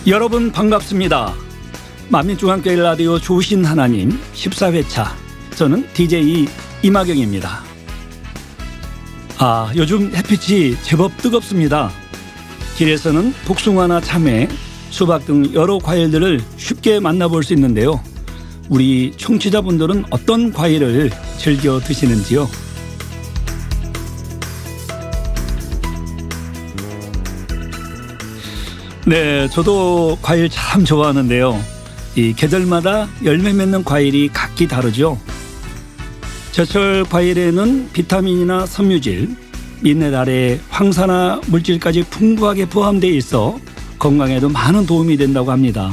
여러분 반갑습니다. 만민중앙교회 라디오 좋으신 하나님 14회차, 저는 DJ 이마경입니다. 요즘 햇빛이 제법 뜨겁습니다. 길에서는 복숭아나 참외, 수박 등 여러 과일들을 쉽게 만나볼 수 있는데요. 우리 청취자분들은 어떤 과일을 즐겨 드시는지요? 네, 저도 과일 참 좋아하는데요. 이 계절마다 열매 맺는 과일이 각기 다르죠. 제철 과일에는 비타민이나 섬유질, 미네랄에 황산화 물질까지 풍부하게 포함되어 있어 건강에도 많은 도움이 된다고 합니다.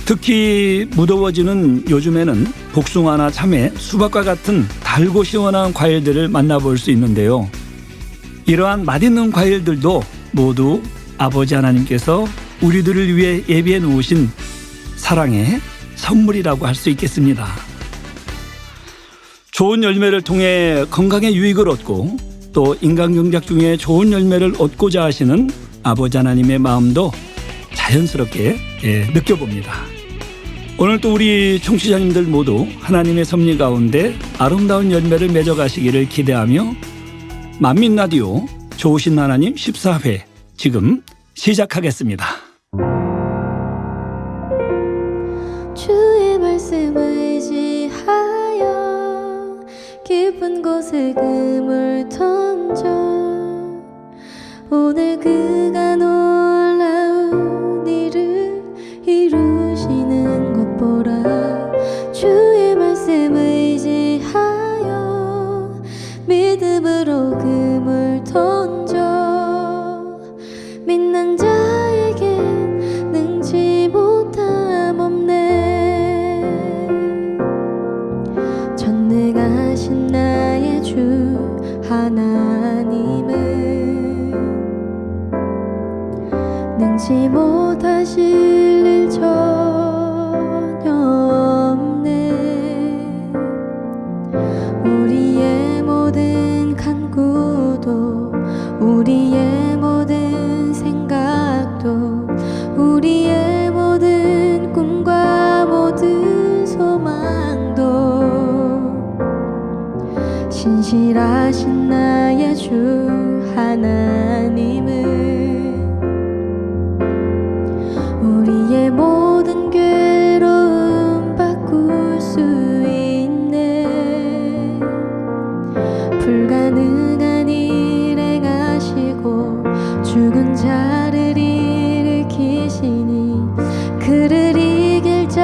특히 무더워지는 요즘에는 복숭아나 참외, 수박과 같은 달고 시원한 과일들을 만나볼 수 있는데요. 이러한 맛있는 과일들도 모두 아버지 하나님께서 우리들을 위해 예비해 놓으신 사랑의 선물이라고 할 수 있겠습니다. 좋은 열매를 통해 건강에 유익을 얻고 또 인간경작 중에 좋은 열매를 얻고자 하시는 아버지 하나님의 마음도 자연스럽게 느껴봅니다. 오늘 또 우리 청취자님들 모두 하나님의 섭리 가운데 아름다운 열매를 맺어가시기를 기대하며 만민라디오 좋으신 하나님 14회 지금 시작하겠습니다. 주의 말씀을 의지하여 깊은 곳에 그물 던져 오늘 그가 놀라운 일을 이루시는 것 보라. 주의 말씀을 의지하여 믿음으로 그물 던져 믿는 자에겐 능치 못함 없네. 전능하신 나의 주 하나님은 능치 못하실 일 전혀 없네. 우리의 모든 간구도 우리의 모든 생각도 우리의 모든 꿈과 모든 소망도 신실하신 나의 주 하나님은 우리의 모든 괴로움 바꿀 수 있네. 불가능한 일 행하시고 죽은 자를 일으키시니 그를 이길 자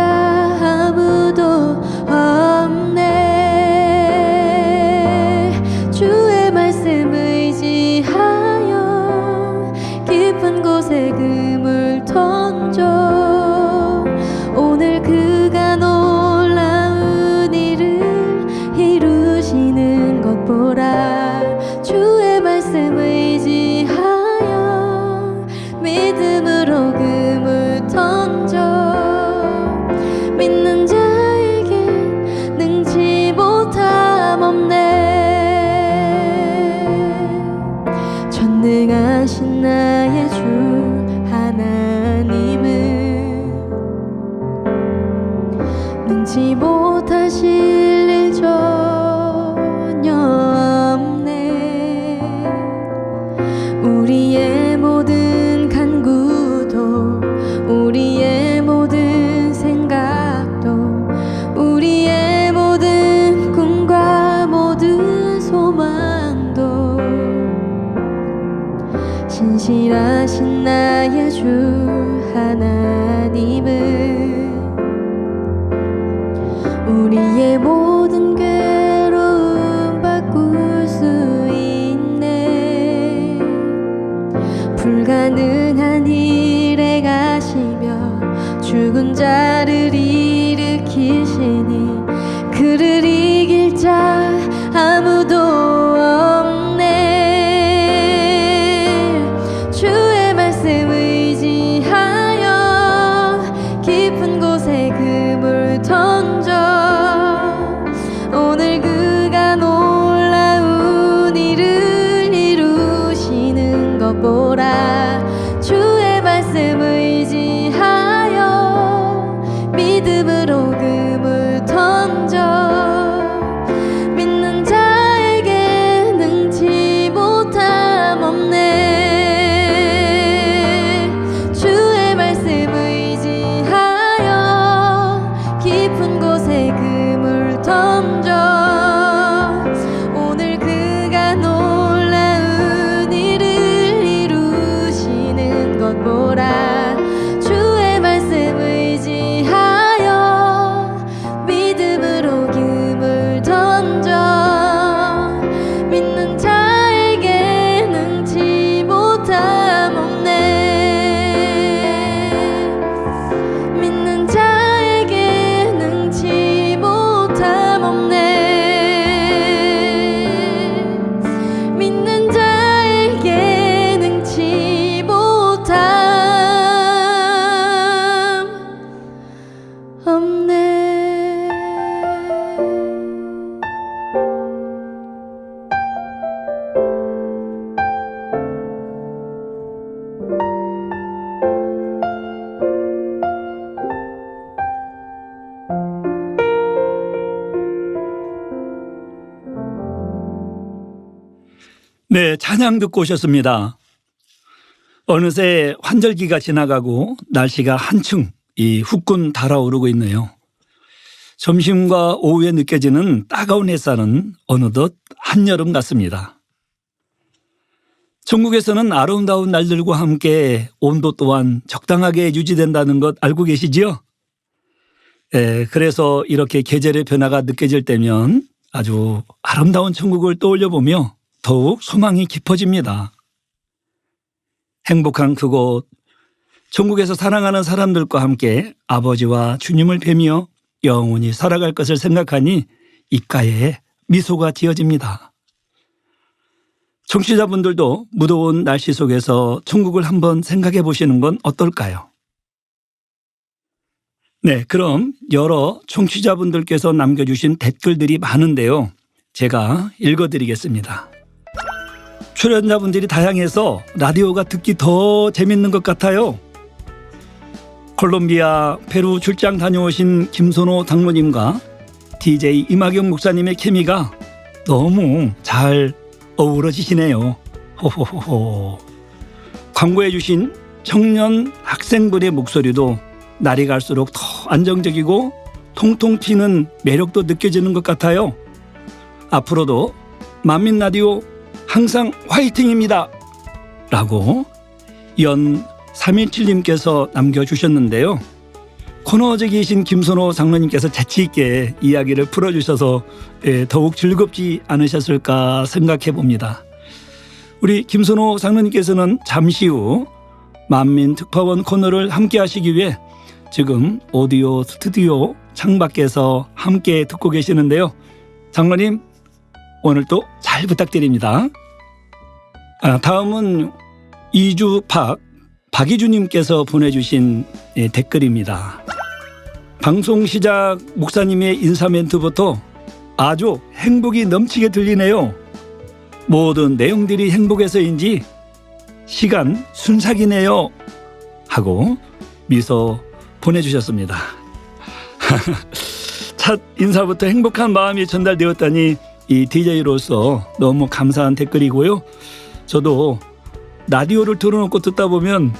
아무도 없네. 주의 말씀 의지하여 깊은 곳에 그물 던져 오늘 그가 놀라운 일을 이루시는 것 보라. 주의 말씀 의지하여 믿음으로 그물 던져 믿는 자에겐 능치 못함 없네. 전능하신 나의 주 하나님은 능치 못하실 일 전혀 없네. 우리의 모든 간구도 우리의 모든 생각도 우리의 모든 꿈과 모든 소망도 신실하신 나의 주 하나님은 우리의 모든 괴로움 바꿀 수 있네. 불가능한 일에 가시며 죽은 자를 일으키시니 그를 이길 자 아무도 없네. 주의 말씀 의지 보라. 주의 말씀 의지하여 믿음으로 기물 던져 믿는 자에게 능치 못함 없네. 믿는 자에게 능치 못함 없네. 믿는 자에게 능치 못함 없네. 네, 찬양 듣고 오셨습니다. 어느새 환절기가 지나가고 날씨가 한층 후끈 달아오르고 있네요. 점심과 오후에 느껴지는 따가운 햇살은 어느덧 한여름 같습니다. 전국에서는 아름다운 날들과 함께 온도 또한 적당하게 유지된다는 것 알고 계시지요? 그래서 이렇게 계절의 변화가 느껴질 때면 아주 아름다운 천국을 떠올려보며 더욱 소망이 깊어집니다. 행복한 그곳, 천국에서 사랑하는 사람들과 함께 아버지와 주님을 뵈며 영원히 살아갈 것을 생각하니 입가에 미소가 지어집니다. 청취자분들도 무더운 날씨 속에서 천국을 한번 생각해 보시는 건 어떨까요? 네, 그럼 여러 청취자분들께서 남겨주신 댓글들이 많은데요. 제가 읽어드리겠습니다. 출연자분들이 다양해서 라디오가 듣기 더 재밌는 것 같아요. 콜롬비아, 페루 출장 다녀오신 김선호 장로님과 DJ 이마경 목사님의 케미가 너무 잘 어우러지시네요. 호호호호. 광고해 주신 청년 학생들의 목소리도 날이 갈수록 더 안정적이고 통통 튀는 매력도 느껴지는 것 같아요. 앞으로도 만민 라디오 항상 화이팅입니다. 라고 연 317님께서 남겨주셨는데요. 코너적이신 김선호 장로님께서 재치있게 이야기를 풀어주셔서 더욱 즐겁지 않으셨을까 생각해 봅니다. 우리 김선호 장로님께서는 잠시 후 만민 특파원 코너를 함께 하시기 위해 지금 오디오 스튜디오 창밖에서 함께 듣고 계시는데요. 장로님, 오늘도 잘 부탁드립니다. 다음은 박이주님께서 보내주신 댓글입니다. 방송 시작 목사님의 인사 멘트부터 아주 행복이 넘치게 들리네요. 모든 내용들이 행복해서인지 시간 순삭이네요. 하고 미소 보내주셨습니다. 첫 인사부터 행복한 마음이 전달되었다니 이 DJ로서 너무 감사한 댓글이고요. 저도 라디오를 틀어놓고 듣다 보면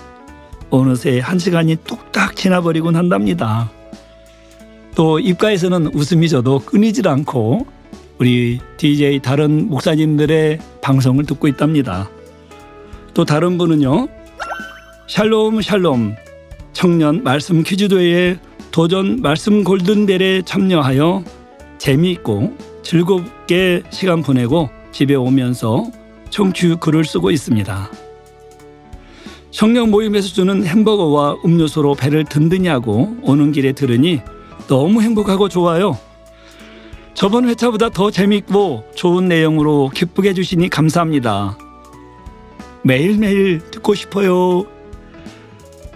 어느새 한 시간이 뚝딱 지나버리곤 한답니다. 또 입가에서는 웃음이 저도 끊이질 않고 우리 DJ 다른 목사님들의 방송을 듣고 있답니다. 또 다른 분은요. 샬롬 샬롬 청년 말씀 퀴즈대회 도전 말씀 골든벨에 참여하여 재미있고 즐겁게 시간 보내고 집에 오면서 청취 글을 쓰고 있습니다. 성령 모임에서 주는 햄버거와 음료수로 배를 든든히 하고 오는 길에 들으니 너무 행복하고 좋아요. 저번 회차보다 더 재밌고 좋은 내용으로 기쁘게 해주시니 감사합니다. 매일매일 듣고 싶어요.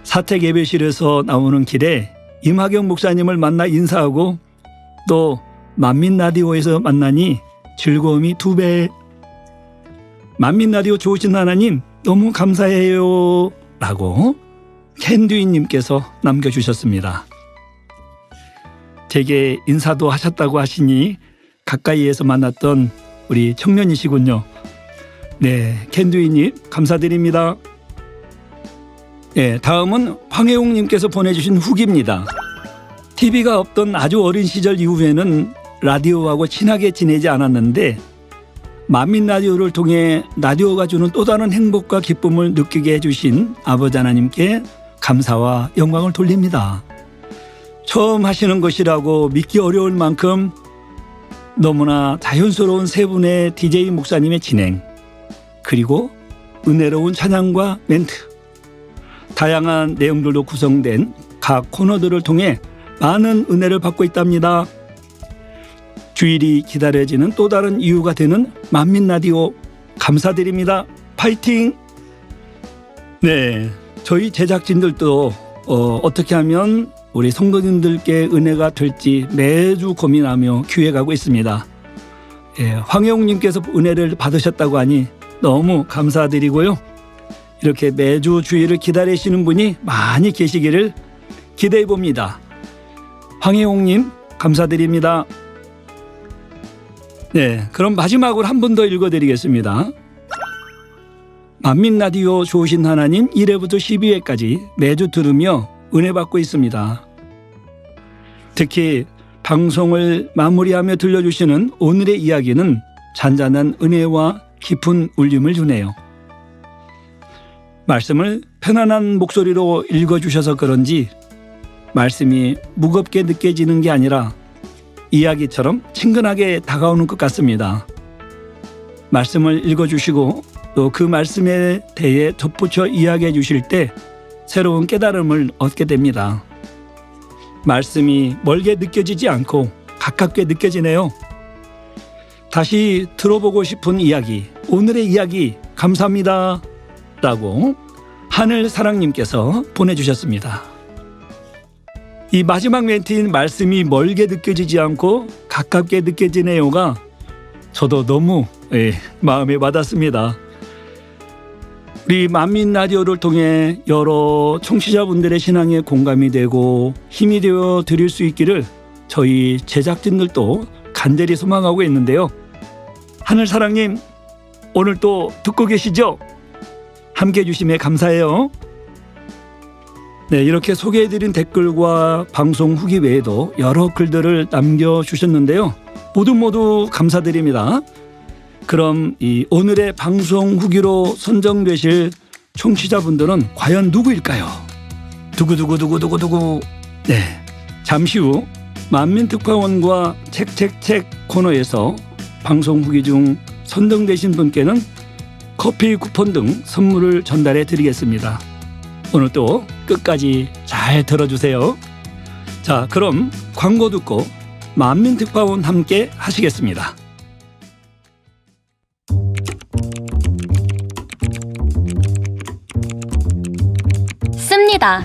사택 예배실에서 나오는 길에 이마경 목사님을 만나 인사하고 또 만민 라디오에서 만나니 즐거움이 2배. 만민 라디오 좋으신 하나님 너무 감사해요. 라고 캔듀이님께서 남겨주셨습니다. 제게 인사도 하셨다고 하시니 가까이에서 만났던 우리 청년이시군요. 네, 캔듀이님 감사드립니다. 네, 다음은 황혜웅님께서 보내주신 후기입니다. TV가 없던 아주 어린 시절 이후에는 라디오하고 친하게 지내지 않았는데 만민 라디오를 통해 라디오가 주는 또 다른 행복과 기쁨을 느끼게 해주신 아버지 하나님께 감사와 영광을 돌립니다. 처음 하시는 것이라고 믿기 어려울 만큼 너무나 자연스러운 세 분의 DJ 목사님의 진행, 그리고 은혜로운 찬양과 멘트, 다양한 내용들로 구성된 각 코너들을 통해 많은 은혜를 받고 있답니다. 주일이 기다려지는 또 다른 이유가 되는 만민 라디오 감사드립니다. 파이팅! 네, 저희 제작진들도 어떻게 하면 우리 성도님들께 은혜가 될지 매주 고민하며 기획하고 있습니다. 예, 황영님께서 은혜를 받으셨다고 하니 너무 감사드리고요. 이렇게 매주 주일을 기다리시는 분이 많이 계시기를 기대해 봅니다. 황혜홍님 감사드립니다. 네, 그럼 마지막으로 한 번 더 읽어드리겠습니다. 만민 라디오 좋으신 하나님 1회부터 12회까지 매주 들으며 은혜 받고 있습니다. 특히 방송을 마무리하며 들려주시는 오늘의 이야기는 잔잔한 은혜와 깊은 울림을 주네요. 말씀을 편안한 목소리로 읽어주셔서 그런지 말씀이 무겁게 느껴지는 게 아니라 이야기처럼 친근하게 다가오는 것 같습니다. 말씀을 읽어주시고 또 그 말씀에 대해 덧붙여 이야기해 주실 때 새로운 깨달음을 얻게 됩니다. 말씀이 멀게 느껴지지 않고 가깝게 느껴지네요. 다시 들어보고 싶은 이야기, 오늘의 이야기 감사합니다 라고 하늘사랑님께서 보내주셨습니다. 이 마지막 멘트인 말씀이 멀게 느껴지지 않고 가깝게 느껴지네요가 저도 너무 마음에 와닿습니다. 우리 만민 라디오를 통해 여러 청취자분들의 신앙에 공감이 되고 힘이 되어 드릴 수 있기를 저희 제작진들도 간절히 소망하고 있는데요. 하늘사랑님, 오늘 또 듣고 계시죠? 함께해 주심에 감사해요. 네, 이렇게 소개해드린 댓글과 방송 후기 외에도 여러 글들을 남겨주셨는데요. 모두 감사드립니다. 그럼 이 오늘의 방송 후기로 선정되실 청취자분들은 과연 누구일까요? 두구두구. 네, 잠시 후 만민특파원과 책책책 코너에서 방송 후기 중 선정되신 분께는 커피 쿠폰 등 선물을 전달해 드리겠습니다. 오늘 또 끝까지 잘 들어주세요. 자, 그럼 광고 듣고 만민특파원 함께 하시겠습니다. 씁니다.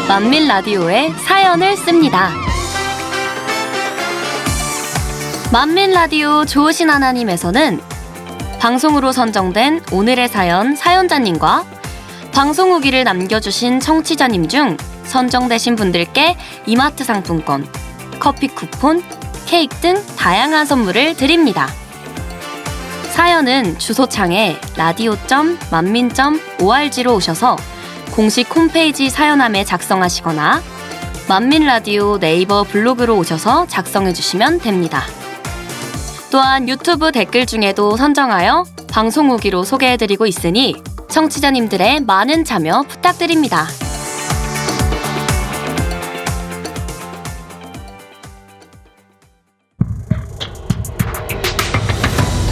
만민 라디오에 사연을 씁니다. 만민 라디오 좋으신 하나님에서는 방송으로 선정된 오늘의 사연 사연자님과 방송 후기를 남겨주신 청취자님 중 선정되신 분들께 이마트 상품권, 커피 쿠폰, 케이크 등 다양한 선물을 드립니다. 사연은 주소창에 radio.manmin.org로 오셔서 공식 홈페이지 사연함에 작성하시거나 만민라디오 네이버 블로그로 오셔서 작성해주시면 됩니다. 또한 유튜브 댓글 중에도 선정하여 방송 후기로 소개해드리고 있으니 청취자님들의 많은 참여 부탁드립니다.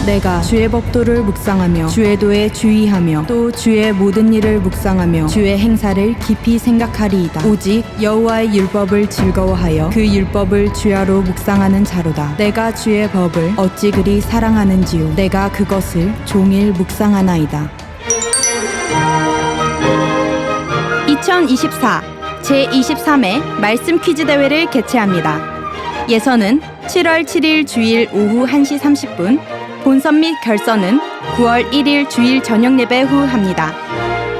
내가 주의 법도를 묵상하며 주의 도에 주의하며 또 주의 모든 일을 묵상하며 주의 행사를 깊이 생각하리이다. 오직 여호와의 율법을 즐거워하여 그 율법을 주야로 묵상하는 자로다. 내가 주의 법을 어찌 그리 사랑하는지요. 내가 그것을 종일 묵상하나이다. 2024 제23회 말씀 퀴즈 대회를 개최합니다. 예선은 7월 7일 주일 오후 1시 30분, 본선 및 결선은 9월 1일 주일 저녁 예배 후 합니다.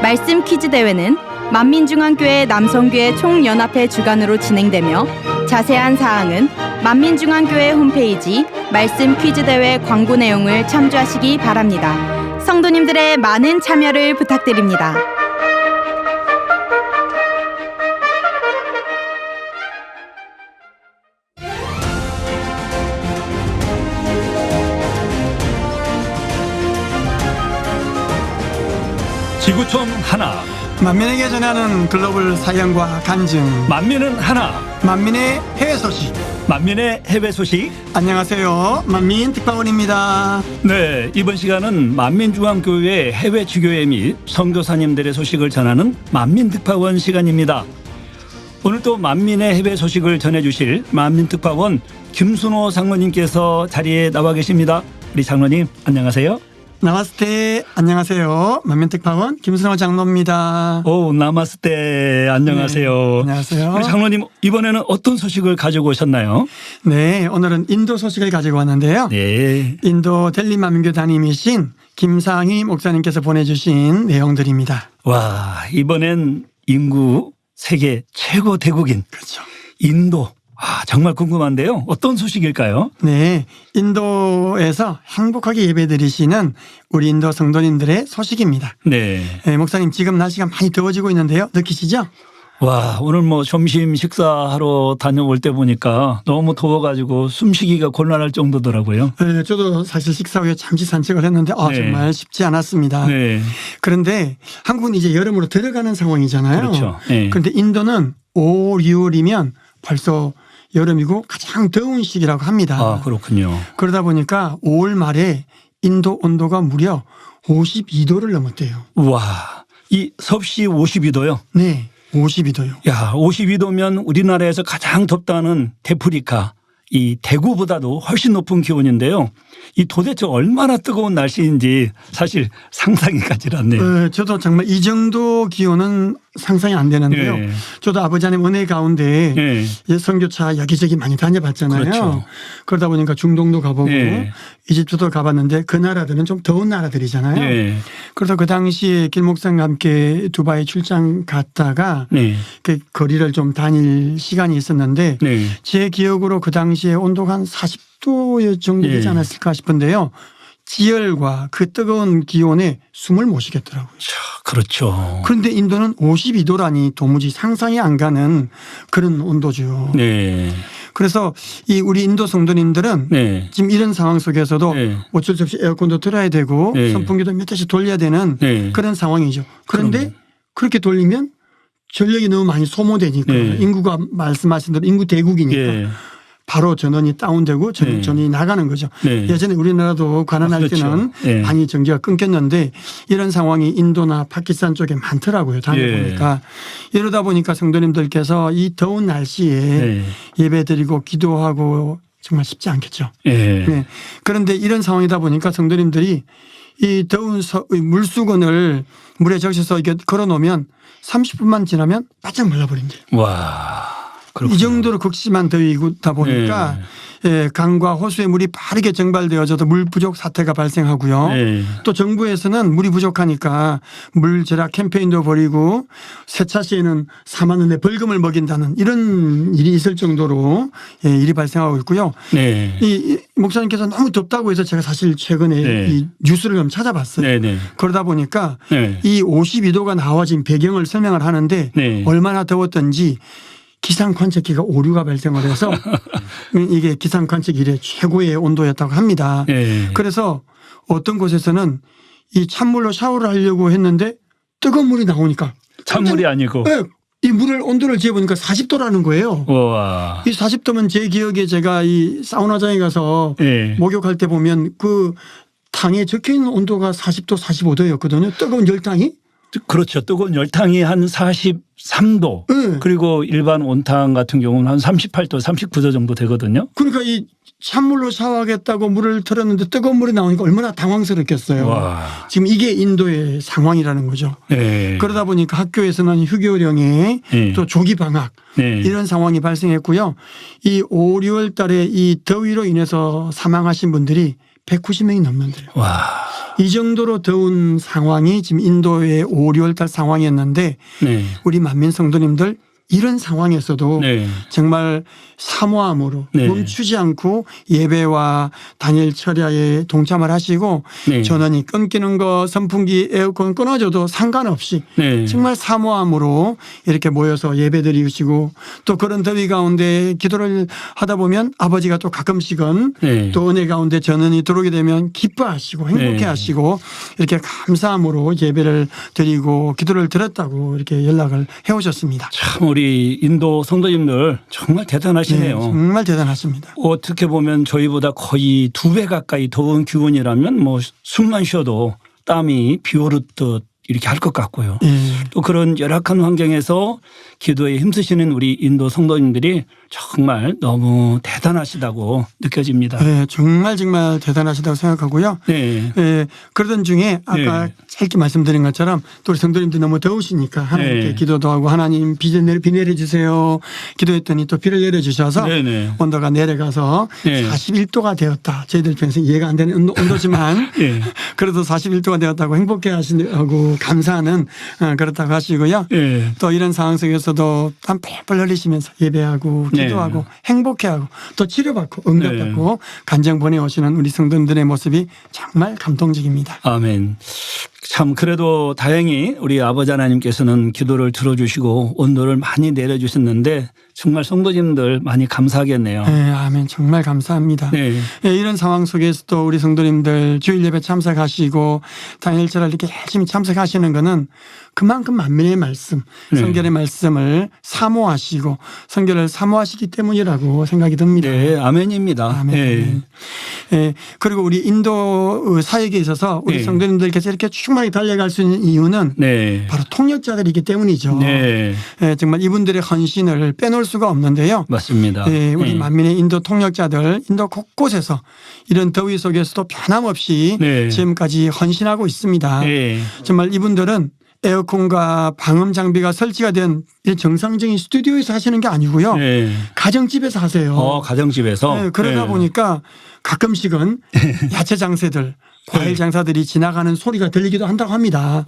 말씀 퀴즈 대회는 만민중앙교회 남성교회 총연합회 주관으로 진행되며 자세한 사항은 만민중앙교회 홈페이지 말씀 퀴즈 대회 광고 내용을 참조하시기 바랍니다. 성도님들의 많은 참여를 부탁드립니다. 초청 하나, 만민에게 전하는 글로벌 사연과 간증, 만민은 하나, 만민의 해외 소식. 만민의 해외 소식. 안녕하세요, 만민 특파원입니다. 네, 이번 시간은 만민중앙교회 해외 주교회 및 선교사님들의 소식을 전하는 만민특파원 시간입니다. 오늘 또 만민의 해외 소식을 전해주실 만민특파원 김순호 장로님께서 자리에 나와 계십니다. 우리 장로님 안녕하세요. 나마스테. 안녕하세요, 만민 특파원 김순호 장로입니다. 오, 나마스테. 안녕하세요. 네, 안녕하세요. 우리 장로님 이번에는 어떤 소식을 가지고 오셨나요? 네, 오늘은 인도 소식을 가지고 왔는데요. 네. 인도 델리 만민교 담임이신 김상희 목사님께서 보내주신 내용들입니다. 와, 이번엔 인구 세계 최고 대국인 그렇죠. 인도. 아, 정말 궁금한데요. 어떤 소식일까요? 네, 인도에서 행복하게 예배드리시는 우리 인도 성도님들의 소식입니다. 네. 네, 목사님 지금 날씨가 많이 더워지고 있는데요. 느끼시죠? 와, 오늘 뭐 점심 식사하러 다녀올 때 보니까 너무 더워가지고 숨쉬기가 곤란할 정도더라고요. 네, 저도 사실 식사 후에 잠시 산책을 했는데 네. 정말 쉽지 않았습니다. 네. 그런데 한국은 이제 여름으로 들어가는 상황이잖아요. 그렇죠. 네. 그런데 인도는 5, 6월이면 벌써 여름이고 가장 더운 시기라고 합니다. 아, 그렇군요. 그러다 보니까 5월 말에 인도 온도가 무려 52도를 넘었대요. 와, 이 섭씨 52도요? 네, 52도요. 야, 52도면 우리나라에서 가장 덥다는 데프리카, 이 대구보다도 훨씬 높은 기온인데요. 이 도대체 얼마나 뜨거운 날씨인지 사실 상상이 가지 않네요. 저도 정말 이 정도 기온은 상상이 안 되는데요. 네. 저도 아버지 하나님 은혜 가운데 네. 선교차 여기저기 많이 다녀봤잖아요. 그렇죠. 그러다 보니까 중동도 가보고 네. 이집트도 가봤는데 그 나라들은 좀 더운 나라들이잖아요. 네. 그래서 그 당시에 길 목사님과 함께 두바이 출장 갔다가 네. 그 거리를 좀 다닐 시간이 있었는데 네. 제 기억으로 그 당시에 온도가 한 40도 정도 되지 네. 않았을까 싶은데요. 지열과 그 뜨거운 기온에 숨을 못 쉬겠더라고요. 그렇죠. 그런데 인도는 52도라니 도무지 상상이 안 가는 그런 온도죠. 네. 그래서 이 우리 인도 성도님들은 네. 지금 이런 상황 속에서도 네. 어쩔 수 없이 에어컨도 틀어야 되고 네. 선풍기도 몇 대씩 돌려야 되는 네. 그런 상황이죠. 그런데 그럼요. 그렇게 돌리면 전력이 너무 많이 소모되니까 네. 인구가 말씀하신 대로 인구 대국이니까 예. 바로 전원이 다운되고 네. 전원이 나가는 거죠. 네. 예전에 우리나라도 가난할 그렇죠. 때는 네. 많이 전기가 끊겼는데 이런 상황이 인도나 파키스탄 쪽에 많더라고요. 다녀보니까. 이러다 보니까 성도님들께서 이 더운 날씨에 네. 예배드리고 기도하고 정말 쉽지 않겠죠. 예. 네. 그런데 이런 상황이다 보니까 성도님들이 이 더운 물수건을 물에 적셔서 이게 걸어 놓으면 30분만 지나면 바짝 말라버린대요. 와. 그렇군요. 이 정도로 극심한 더위다 보니까 예, 강과 호수에 물이 빠르게 증발되어져도 물 부족 사태가 발생하고요. 네. 또 정부에서는 물이 부족하니까 물 절약 캠페인도 벌이고 세차 시에는 4만 원의 벌금을 먹인다는 이런 일이 있을 정도로 예, 일이 발생하고 있고요. 네. 이 목사님께서 너무 덥다고 해서 제가 사실 최근에 네. 이 뉴스를 좀 찾아봤어요. 네. 네. 그러다 보니까 네. 이 52도가 나와진 배경을 설명을 하는데 네. 얼마나 더웠던지 기상 관측기가 오류가 발생을 해서 이게 기상 관측 이래 최고의 온도였다고 합니다. 네. 그래서 어떤 곳에서는 이 찬물로 샤워를 하려고 했는데 뜨거운 물이 나오니까 찬물이 아니고. 네, 이 물을 온도를 재보니까 40도라는 거예요. 와. 이 40도면 제 기억에 제가 이 사우나장에 가서 네. 목욕할 때 보면 그 탕에 적혀 있는 온도가 40도, 45도였거든요. 뜨거운 열탕이. 그렇죠. 뜨거운 열탕이 한 43도. 네. 그리고 일반 온탕 같은 경우는 한 38도, 39도 정도 되거든요. 그러니까 이 찬물로 샤워하겠다고 물을 틀었는데 뜨거운 물이 나오니까 얼마나 당황스럽겠어요. 와. 지금 이게 인도의 상황이라는 거죠. 네. 그러다 보니까 학교에서는 휴교령에 네. 또 조기 방학 네. 이런 상황이 발생했고요. 이 5, 6월 달에 이 더위로 인해서 사망하신 분들이 190명이 넘는데요. 와. 이 정도로 더운 상황이 지금 인도의 5, 6월 달 상황이었는데 네. 우리 만민 성도님들 이런 상황에서도 네. 정말 사모함으로 네. 멈추지 않고 예배와 단일 철야에 동참을 하시고 네. 전원이 끊기는 거 선풍기 에어컨 끊어져도 상관없이 네. 정말 사모함으로 이렇게 모여서 예배드리시고 또 그런 더위 가운데 기도를 하다 보면 아버지가 또 가끔씩은 네. 또 은혜 가운데 전원이 들어오게 되면 기뻐하시고 행복해하시고 이렇게 감사함으로 예배를 드리고 기도를 드렸다고 이렇게 연락을 해오셨습니다. 참 우리 인도 성도님들 정말 대단하시네요. 정말 대단하십니다. 어떻게 보면 저희보다 거의 2배 가까이 더운 기온이라면 뭐 숨만 쉬어도 땀이 비 오르듯 이렇게 할 것 같고요. 예. 또 그런 열악한 환경에서 기도에 힘쓰시는 우리 인도 성도님들이 정말 너무 대단하시다고 느껴집니다. 네, 정말 대단하시다고 생각하고요. 네. 예, 그러던 중에 아까 네. 짧게 말씀드린 것처럼 또 우리 성도님들 너무 더우시니까 하나님께 네. 기도도 하고 하나님 비 내려주세요. 기도했더니 또 비를 내려주셔서 네네. 온도가 내려가서 네. 41도가 되었다. 저희들 평생 이해가 안 되는 온도지만 네. 그래도 41도가 되었다고 행복해 하시고 감사하는 그렇다고 하시고요. 네. 또 이런 상황 속에서도 땀 펄펄 흘리시면서 예배하고 기도하고 행복해하고 또 치료받고 응답받고 간증 보내오시는 우리 성도님들의 모습이 정말 감동적입니다. 아멘. 참 그래도 다행히 우리 아버지 하나님께서는 기도를 들어주시고 온도를 많이 내려주셨는데 정말 성도님들 많이 감사하겠네요. 네, 아멘. 정말 감사합니다. 네. 네, 이런 상황 속에서도 우리 성도님들 주일 예배 참석하시고 당일절을 이렇게 열심히 참석하시는 거는 그만큼 만민의 말씀, 네. 성결의 말씀을 사모하시고 성결을 사모하시기 때문이라고 생각이 듭니다. 네, 아멘입니다. 아멘. 네. 예, 그리고 우리 인도 사역에 있어서 우리 네. 성도님들께서 이렇게 충만히 달려갈 수 있는 이유는 네. 바로 통역자들이기 때문이죠. 네. 예, 정말 이분들의 헌신을 빼놓을 수가 없는데요. 맞습니다. 예, 우리 네. 만민의 인도 통역자들 인도 곳곳에서 이런 더위 속에서도 변함없이 네. 지금까지 헌신하고 있습니다. 네. 정말 이분들은 에어컨과 방음 장비가 설치가 된 정상적인 스튜디오에서 하시는 게 아니고요. 네. 가정집에서 하세요. 가정집에서. 네, 그러다 네. 보니까 가끔씩은 야채 장사들, 과일 장사들이 지나가는 소리가 들리기도 한다고 합니다.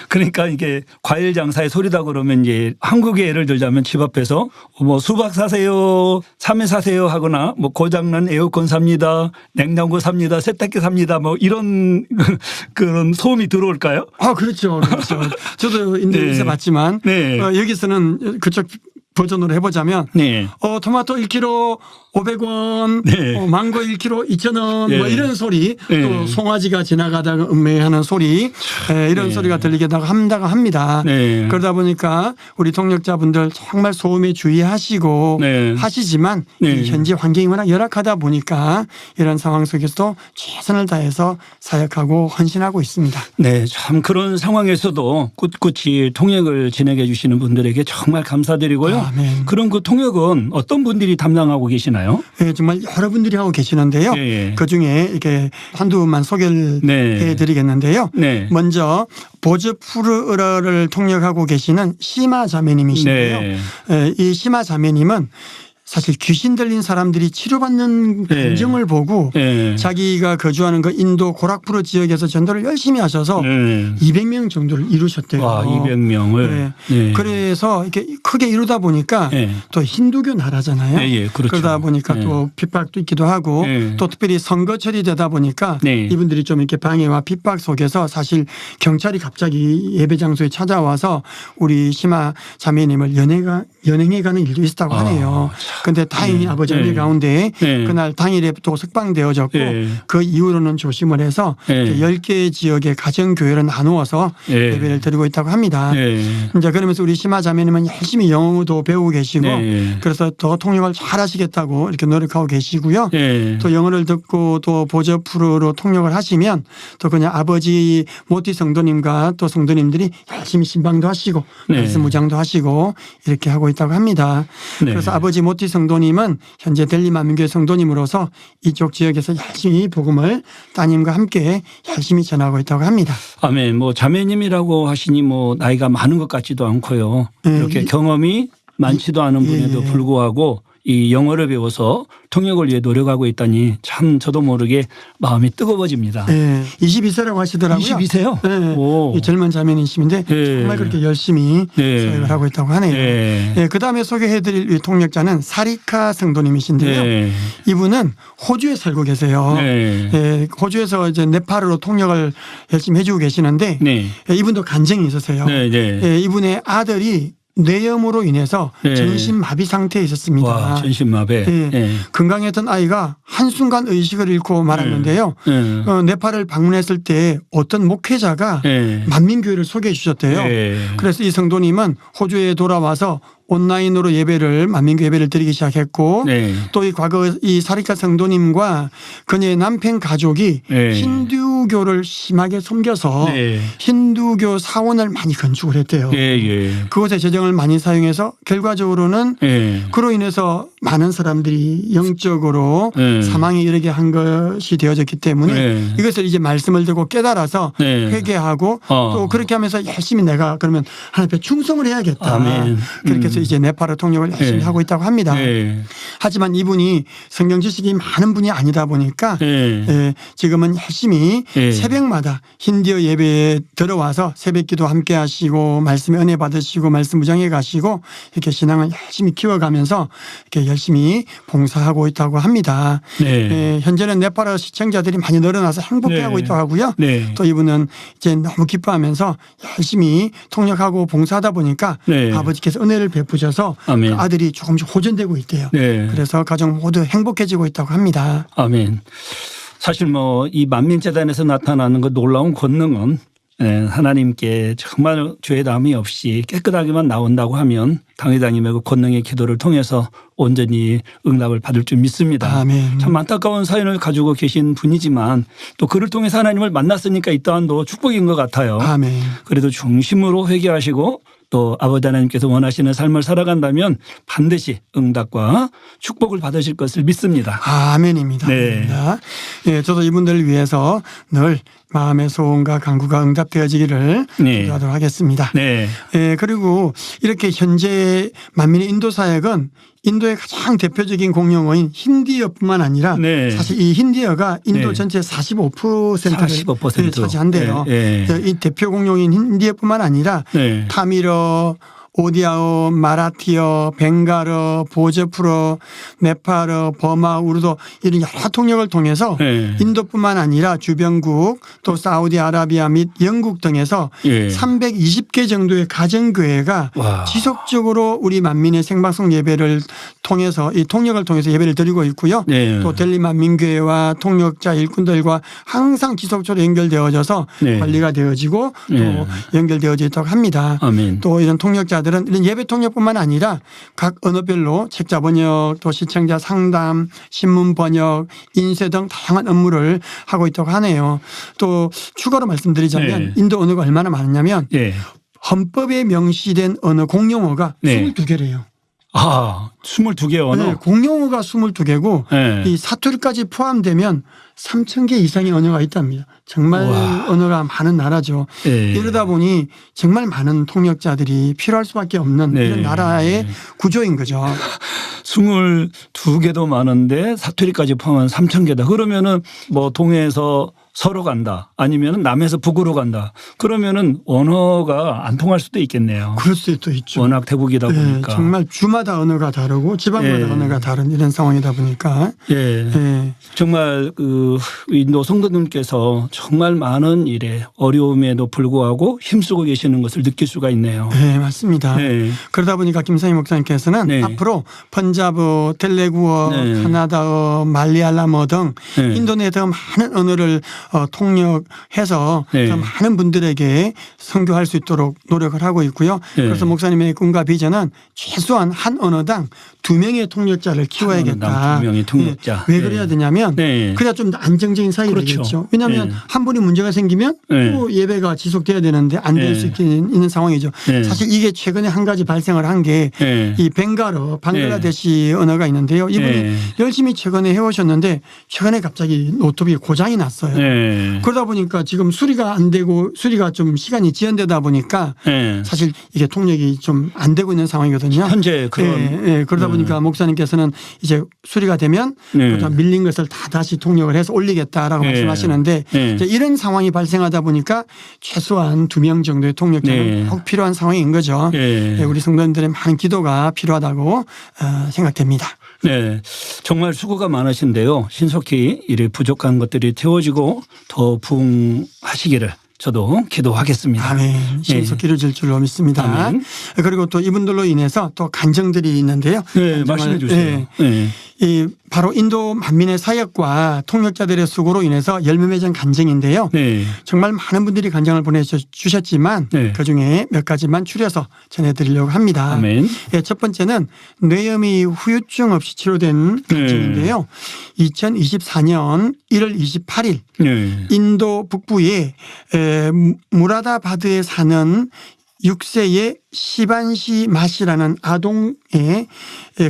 그러니까 이게 과일 장사의 소리다 그러면 이제 한국에 예를 들자면 집 앞에서 뭐 수박 사세요, 참외 사세요 하거나 뭐 고장난 에어컨 삽니다, 냉장고 삽니다, 세탁기 삽니다 뭐 이런 그런 소음이 들어올까요? 그렇죠. 그렇죠. 저도 인도에서 네. 봤지만 네. 여기서는 그쪽 버전으로 해보자면 네. 토마토 1kg 500원, 네. 망고 1kg 2,000원 네. 뭐 이런 소리 네. 또 송아지가 지나가다가 음매하는 소리 이런 네. 소리가 들리기도 한다고 합니다. 네. 그러다 보니까 우리 통역자분들 정말 소음에 주의하시고 네. 하시지만 네. 이 현재 환경이 워낙 열악하다 보니까 이런 상황 속에서도 최선을 다해서 사역하고 헌신하고 있습니다. 네, 참 그런 상황에서도 꿋꿋이 통역을 진행해 주시는 분들에게 정말 감사드리고요. 아멘. 그럼 그 통역은 어떤 분들이 담당하고 계시나요? 네, 정말 여러분들이 하고 계시는데요. 예, 예. 그중에 이렇게 한두만 소개를 네. 해드리겠는데요. 네. 먼저 보즈푸르를 통역하고 계시는 시마 자매님이신데요. 네. 이 시마 자매님은 사실 귀신 들린 사람들이 치료받는 네. 광경을 보고 네. 자기가 거주하는 그 인도 고락푸르 지역에서 전도를 열심히 하셔서 네. 200명 정도를 이루셨대요. 와, 200명을. 네. 네. 그래서 이렇게 크게 이루다 보니까 네. 또 힌두교 나라잖아요. 네, 예, 그렇죠. 그러다 보니까 네. 또 핍박도 있기도 하고 네. 또 특별히 선거철이 되다 보니까 네. 이분들이 좀 이렇게 방해와 핍박 속에서 사실 경찰이 갑자기 예배 장소에 찾아와서 우리 심화 자매님을 연행해 가는 일도 있었다고 하네요. 그런데 다행히 네. 아버지 네. 은혜 가운데 네. 그날 당일에 또 석방되어졌고 네. 그 이후로는 조심을 해서 네. 10개 지역의 가정교회를 나누어서 네. 예배를 드리고 있다고 합니다. 네. 이제 그러면서 우리 심화 자매님은 열심히 영어도 배우고 계시고 네. 그래서 더 통역을 잘 하시겠다고 이렇게 노력하고 계시고요. 네. 또 영어를 듣고 또 보저프로로 통역을 하시면 또 그냥 아버지 모티 성도님과 또 성도님들이 열심히 신방도 하시고 네. 말씀 무장도 하시고 이렇게 하고 있다고 합니다. 네. 그래서 아버지 모티 성도님은 현재 델리만민교회 성도님으로서 이쪽 지역에서 열심히 복음을 따님과 함께 열심히 전하고 있다고 합니다. 아멘. 뭐 자매님이라고 하시니 뭐 나이가 많은 것 같지도 않고요. 네. 이렇게 경험이 많지도 않은 분에도 예. 불구하고 이 영어를 배워서 통역을 위해 노력하고 있다니 참 저도 모르게 마음이 뜨거워집니다. 네, 22세라고 하시더라고요. 22세요? 네, 오. 이 젊은 자매님이신데 네. 정말 그렇게 열심히 네. 사역을 하고 있다고 하네요. 네. 네, 그다음에 소개해드릴 이 통역자는 사리카 성도님이신데요. 네. 이분은 호주에 살고 계세요. 네. 네, 호주에서 이제 네팔어로 통역을 열심히 해주고 계시는데 네. 이분도 간증이 있으세요. 네. 네. 예, 이분의 아들이 뇌염으로 인해서 네. 전신마비 상태에 있었습니다. 와, 전신마비. 예, 네. 건강했던 아이가 한순간 의식을 잃고 말았는데요. 네. 네팔을 방문했을 때 어떤 목회자가 네. 만민교회를 소개해 주셨대요. 네. 그래서 이 성도님은 호주에 돌아와서 온라인으로 만민교 예배를 드리기 시작했고 네. 또 이 과거 이 사리카 성도님과 그녀의 남편 가족이 네. 힌두교를 심하게 섬겨서 네. 힌두교 사원을 많이 건축을 했대요. 예, 예. 그곳에 재정을 많이 사용해서 결과적으로는 예. 그로 인해서 많은 사람들이 영적으로 네. 사망에 이르게 한 것이 되어졌기 때문에 네. 이것을 이제 말씀을 듣고 깨달아서 네. 회개하고 또 그렇게 하면서 열심히 내가 그러면 하나님 앞에 충성을 해야겠다. 아멘. 그렇게 해서 이제 네팔어 통역을 열심히 네. 하고 있다고 합니다. 네. 하지만 이분이 성경 지식이 많은 분이 아니다 보니까 네. 예, 지금은 열심히 네. 새벽마다 힌디어 예배에 들어와서 새벽기도 함께 하시고 말씀에 은혜 받으시고 말씀 무장해 가시고 이렇게 신앙을 열심히 키워가면서 이렇게 열심히 봉사하고 있다고 합니다. 네. 예, 현재는 네팔어 시청자들이 많이 늘어나서 행복해하고 네. 있다고 하고요. 네. 또 이분은 이제 너무 기뻐하면서 열심히 통역하고 봉사하다 보니까 네. 아버지께서 은혜를 베푸셔서 아멘. 그 아들이 조금씩 호전되고 있대요. 네. 그래서 가정 모두 행복해지고 있다고 합니다. 아멘. 사실 뭐 이 만민재단에서 나타나는 그 놀라운 권능은 하나님께 정말 죄 담이 없이 깨끗하게만 나온다고 하면 당회장님의 그 권능의 기도를 통해서 온전히 응답을 받을 줄 믿습니다. 아멘. 참 안타까운 사연을 가지고 계신 분이지만 또 그를 통해서 하나님을 만났으니까 이 또한도 축복인 것 같아요. 아멘. 그래도 중심으로 회개하시고 또 아버지 하나님께서 원하시는 삶을 살아간다면 반드시 응답과 축복을 받으실 것을 믿습니다. 아멘입니다. 네. 아멘입니다. 예, 저도 이분들을 위해서 늘 마음의 소원과 간구가 응답되어지기를 네. 기도하도록 하겠습니다. 네. 예, 그리고 이렇게 현재 만민의 인도 사역은 인도의 가장 대표적인 공용어인 힌디어뿐만 아니라 네. 사실 이 힌디어가 인도 네. 전체의 45%를 45% 차지한대요. 네. 네. 이 대표 공용인 힌디어뿐만 아니라 네. 타밀어, 오디아어, 마라티어, 벵갈어, 보저프러, 네팔어, 버마, 우르도 이런 여러 통역을 통해서 네. 인도뿐만 아니라 주변국 또 사우디아라비아 및 영국 등에서 예. 320개 정도의 가정교회가 와. 지속적으로 우리 만민의 생방송 예배를 통해서 이 통역을 통해서 예배를 드리고 있고요. 네. 또 델리 만민교회와 통역자 일꾼들과 항상 지속적으로 연결되어져서 네. 관리가 되어지고 네. 또 연결되어져 있다고 합니다. 아멘. 또 이런 통역자들은 이런 예배 통역뿐만 아니라 각 언어별로 책자 번역 또 시청자 상담 신문 번역 인쇄 등 다양한 업무를 하고 있다고 하네요. 또 추가로 말씀드리자면 네. 인도 언어가 얼마나 많냐면 예. 헌법에 명시된 언어 공용어가 네. 22개래요. 아, 22개 언어. 네, 공용어가 22개고 네. 이 사투리까지 포함되면 3,000개 이상의 언어가 있답니다. 정말 우와. 언어가 많은 나라죠. 네. 이러다 보니 정말 많은 통역자들이 필요할 수밖에 없는 네. 이런 나라의 구조인 거죠. 22개도 많은데 사투리까지 포함한 3,000개다. 그러면은 뭐 동해에서 서로 간다. 아니면 남에서 북으로 간다. 그러면은 언어가 안 통할 수도 있겠네요. 그럴 수도 있죠. 워낙 대국이다 네, 보니까. 정말 주마다 언어가 다르고 지방마다 예. 언어가 다른 이런 상황이다 보니까 예. 예. 정말 그 인도 성도님께서 정말 많은 일에 어려움에도 불구하고 힘쓰고 계시는 것을 느낄 수가 있네요. 네, 맞습니다. 네. 그러다 보니까 김상희 목사님께서는 네. 앞으로 펀자브, 텔레구어, 네. 카나다어, 말리알람어 등 네. 인도 내에 더 많은 언어를 통역해서 네. 더 많은 분들에게 선교할 수 있도록 노력을 하고 있고요. 네. 그래서 목사님의 꿈과 비전은 최소한 한 언어당 2명의 통역자를 키워야겠다. 2명의 통역자. 네. 왜 그래야 네. 되냐면 네. 그래야 좀 안정적인 사회가 그렇죠. 되겠죠. 왜냐하면 네. 한 분이 문제가 생기면 네. 또 예배가 지속돼야 되는데 안 될 네. 수 있는 상황이죠. 네. 사실 이게 최근에 한 가지 발생을 한 게 이 네. 벵갈어, 방글라데시 언어가 있는데요. 이분이 네. 열심히 최근에 해오셨는데 최근에 갑자기 노트북이 고장이 났어요. 네. 네. 그러다 보니까 지금 수리가 안 되고 수리가 좀 시간이 지연되다 보니까 네. 사실 이게 통력이 좀 안 되고 있는 상황이거든요. 현재 그런 그러다 보니까 목사님께서는 이제 수리가 되면 네. 그다음 밀린 것을 다 다시 통력을 해서 올리겠다라고 네. 말씀하시는데 네. 이제 이런 상황이 발생하다 보니까 최소한 2명 정도의 통역자는 네. 꼭 필요한 상황인 거죠. 네. 우리 성도님들의 많은 기도가 필요하다고 생각됩니다. 네, 정말 수고가 많으신데요. 신속히 이를 부족한 것들이 채워지고 더 부흥하시기를 저도 기도하겠습니다. 아멘. 신속히 이루어질 줄로 믿습니다. 아멘. 그리고 또 이분들로 인해서 또 간증들이 있는데요. 네, 간증을, 말씀해 주세요. 네. 이 바로 인도 만민의 사역과 통역자들의 수고로 인해서 열매맺은 간증인데요. 네. 정말 많은 분들이 간증을 보내주셨지만 네. 그중에 몇 가지만 추려서 전해드리려고 합니다. 아멘. 예, 첫 번째는 뇌염이 후유증 없이 치료된 간증인데요. 2024년 1월 28일 네. 인도 북부의 무라다바드에 사는 6세의 시반시 마시라는 아동의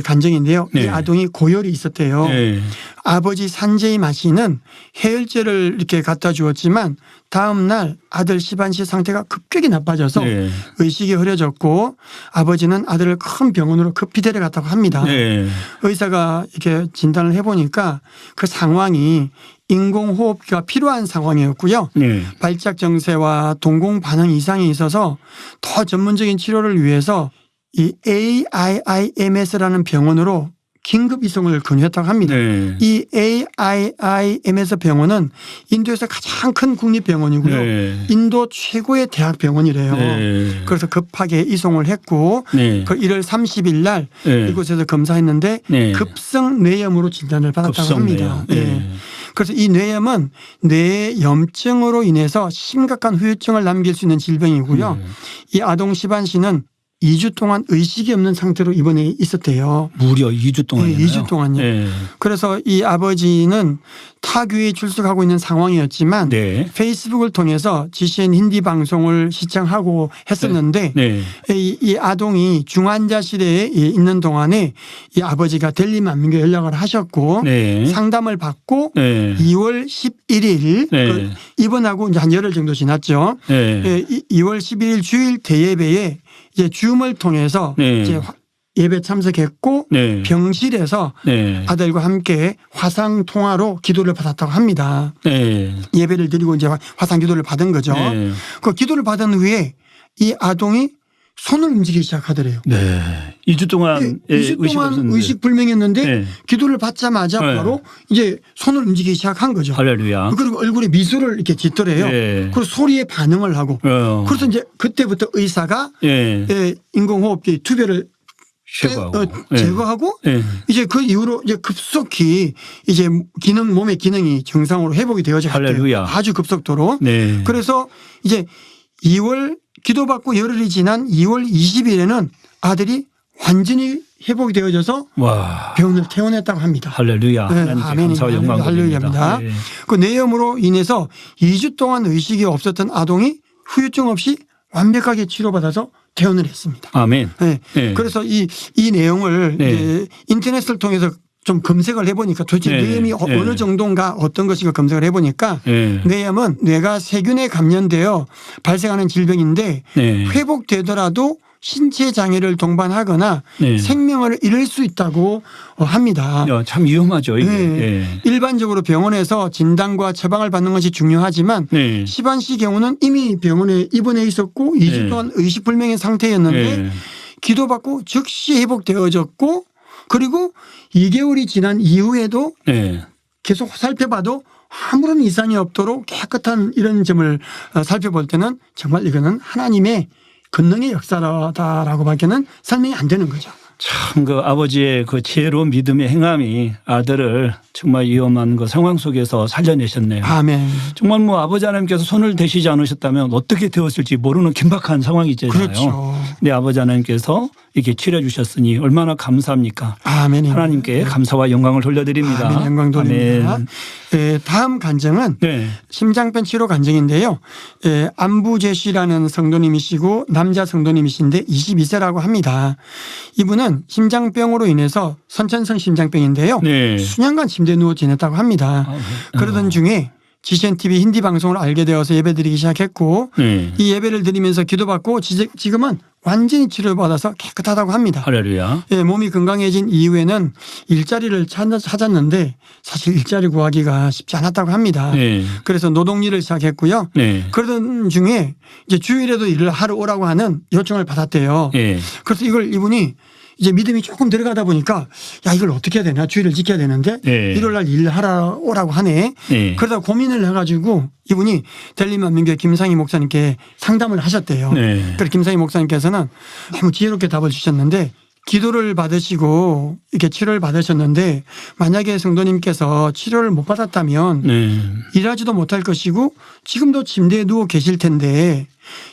간증인데요. 네. 이 아동이 고열이 있었대요. 네. 아버지 산제이 마시는 해열제를 이렇게 갖다 주었지만 다음 날 아들 시반시 상태가 급격히 나빠져서 네. 의식이 흐려졌고 아버지는 아들을 큰 병원으로 급히 데려갔다고 합니다. 네. 의사가 이렇게 진단을 해보니까 그 상황이 인공호흡기가 필요한 상황이었고요. 네. 발작 증세와 동공 반응 이상이 있어서 더 전문적인 치료를 위해서 이 AIIMS라는 병원으로 긴급 이송을 권유했다고 합니다. 네. 이 AIIMS 병원은 인도에서 가장 큰 국립병원이고요. 네. 인도 최고의 대학병원이래요. 네. 그래서 급하게 이송을 했고 네. 그 1월 30일 날 네. 이곳에서 검사했는데 네. 급성 뇌염으로 진단을 받았다고 합니다. 급성뇌염. 네. 네. 그래서 이 뇌염은 뇌염증으로 인해서 심각한 후유증을 남길 수 있는 질병이고요. 네. 이 아동 시반 씨는 2주 동안 의식이 없는 상태로 입원해 있었대요. 무려 2주 동안이요. 네, 2주 동안요. 네. 그래서 이 아버지는 타교에 출석하고 있는 상황이었지만 네. 페이스북을 통해서 GCN 힌디 방송을 시청하고 했었는데 네. 이 아동이 중환자실에 있는 동안에 이 아버지가 델리 만민교에 연락을 하셨고 네. 상담을 받고 네. 2월 11일 네. 입원하고 이제 한 열흘 정도 지났죠. 네. 2월 11일 주일 대예배에 이제 줌을 통해서 네. 이제 예배 참석했고 네. 병실에서 네. 아들과 함께 화상 통화로 기도를 받았다고 합니다. 네. 예배를 드리고 이제 화상 기도를 받은 거죠. 네. 그 기도를 받은 후에 이 아동이 손을 움직이기 시작하더래요. 네. 2주 동안 2주 동안 없었는데. 의식 불명했는데 네. 기도를 받자마자 네. 바로 이제 손을 움직이기 시작한 거죠. 할렐루야. 그리고 얼굴에 미소를 이렇게 짓더래요. 네. 그리고 소리에 반응을 하고. 그래서 이제 그때부터 의사가 예. 인공호흡기 투별을 제거하고. 제거하고 네. 이제 그 이후로 이제 급속히 이제 몸의 기능이 정상으로 회복이 되어져 갔대요. 할렐루야. 아주 급속도로. 네. 그래서 이제 2월 기도받고 열흘이 지난 2월 20일에는 아들이 완전히 회복이 되어져서 와. 병원을 퇴원했다고 합니다. 할렐루야. 네, 하나님께 아멘입니다. 감사와 영광 할렐루야입니다. 드립니다. 네. 그 뇌염으로 인해서 2주 동안 의식이 없었던 아동이 후유증 없이 완벽하게 치료받아서 퇴원을 했습니다. 아멘. 네. 네. 그래서 이 내용을 네. 이제 인터넷을 통해서 좀 검색을 해보니까 도대체 네. 뇌염이 네. 어느 정도인가 어떤 것인가 검색을 해보니까 네. 뇌염은 뇌가 세균에 감염되어 발생하는 질병인데 네. 회복되더라도 신체 장애를 동반하거나 네. 생명을 잃을 수 있다고 합니다. 야, 참 위험하죠. 이게. 네. 네. 일반적으로 병원에서 진단과 처방을 받는 것이 중요하지만 네. 시반 씨 경우는 이미 병원에 입원해 있었고 2주 네. 동안 의식불명의 상태였는데 네. 기도받고 즉시 회복되어졌고 그리고 2개월이 지난 이후에도 네. 계속 살펴봐도 아무런 이상이 없도록 깨끗한 이런 점을 살펴볼 때는 정말 이거는 하나님의 권능의 역사다라고 밖에는 설명이 안 되는 거죠. 참 그 아버지의 그 지혜로운 믿음의 행함이 아들을 정말 위험한 그 상황 속에서 살려내셨네요. 아멘. 정말 뭐 아버지 하나님께서 손을 대시지 않으셨다면 어떻게 되었을지 모르는 긴박한 상황이잖아요. 그렇죠. 근데 아버지 하나님께서 이렇게 치료해 주셨으니 얼마나 감사합니까? 아멘. 하나님께 감사와 영광을 돌려드립니다. 아멘. 영광 돌립니다. 아멘. 다음 간증은 네. 심장병 치료 간증인데요. 안부재 씨라는 성도님이시고 남자 성도님이신데 22세라고 합니다. 이분은 심장병으로 인해서 선천성 심장병인데요. 네. 수년간 침대에 누워 지냈다고 합니다. 아, 네. 그러던 중에 GCN TV 힌디 방송을 알게 되어서 예배드리기 시작했고 네. 이 예배를 드리면서 기도받고 지금은 완전히 치료받아서 깨끗하다고 합니다. 할렐루야. 예, 몸이 건강해진 이후에는 일자리를 찾았는데 사실 일자리 구하기가 쉽지 않았다고 합니다. 네. 그래서 노동일을 시작했고요. 네. 그러던 중에 이제 주일에도 일을 하러 오라고 하는 요청을 받았대요. 네. 그래서 이걸 이분이 이제 믿음이 조금 들어가다 보니까 야 이걸 어떻게 해야 되나 주일을 지켜야 되는데 네. 일요일날 일하러 오라고 하네. 네. 그러다 고민을 해가지고 이분이 델리만민교회 김상희 목사님께 상담을 하셨대요. 네. 그래서 김상희 목사님께서는 너무 지혜롭게 답을 주셨는데 기도를 받으시고 이렇게 치료를 받으셨는데 만약에 성도님께서 치료를 못 받았다면 네. 일하지도 못할 것이고 지금도 침대에 누워 계실 텐데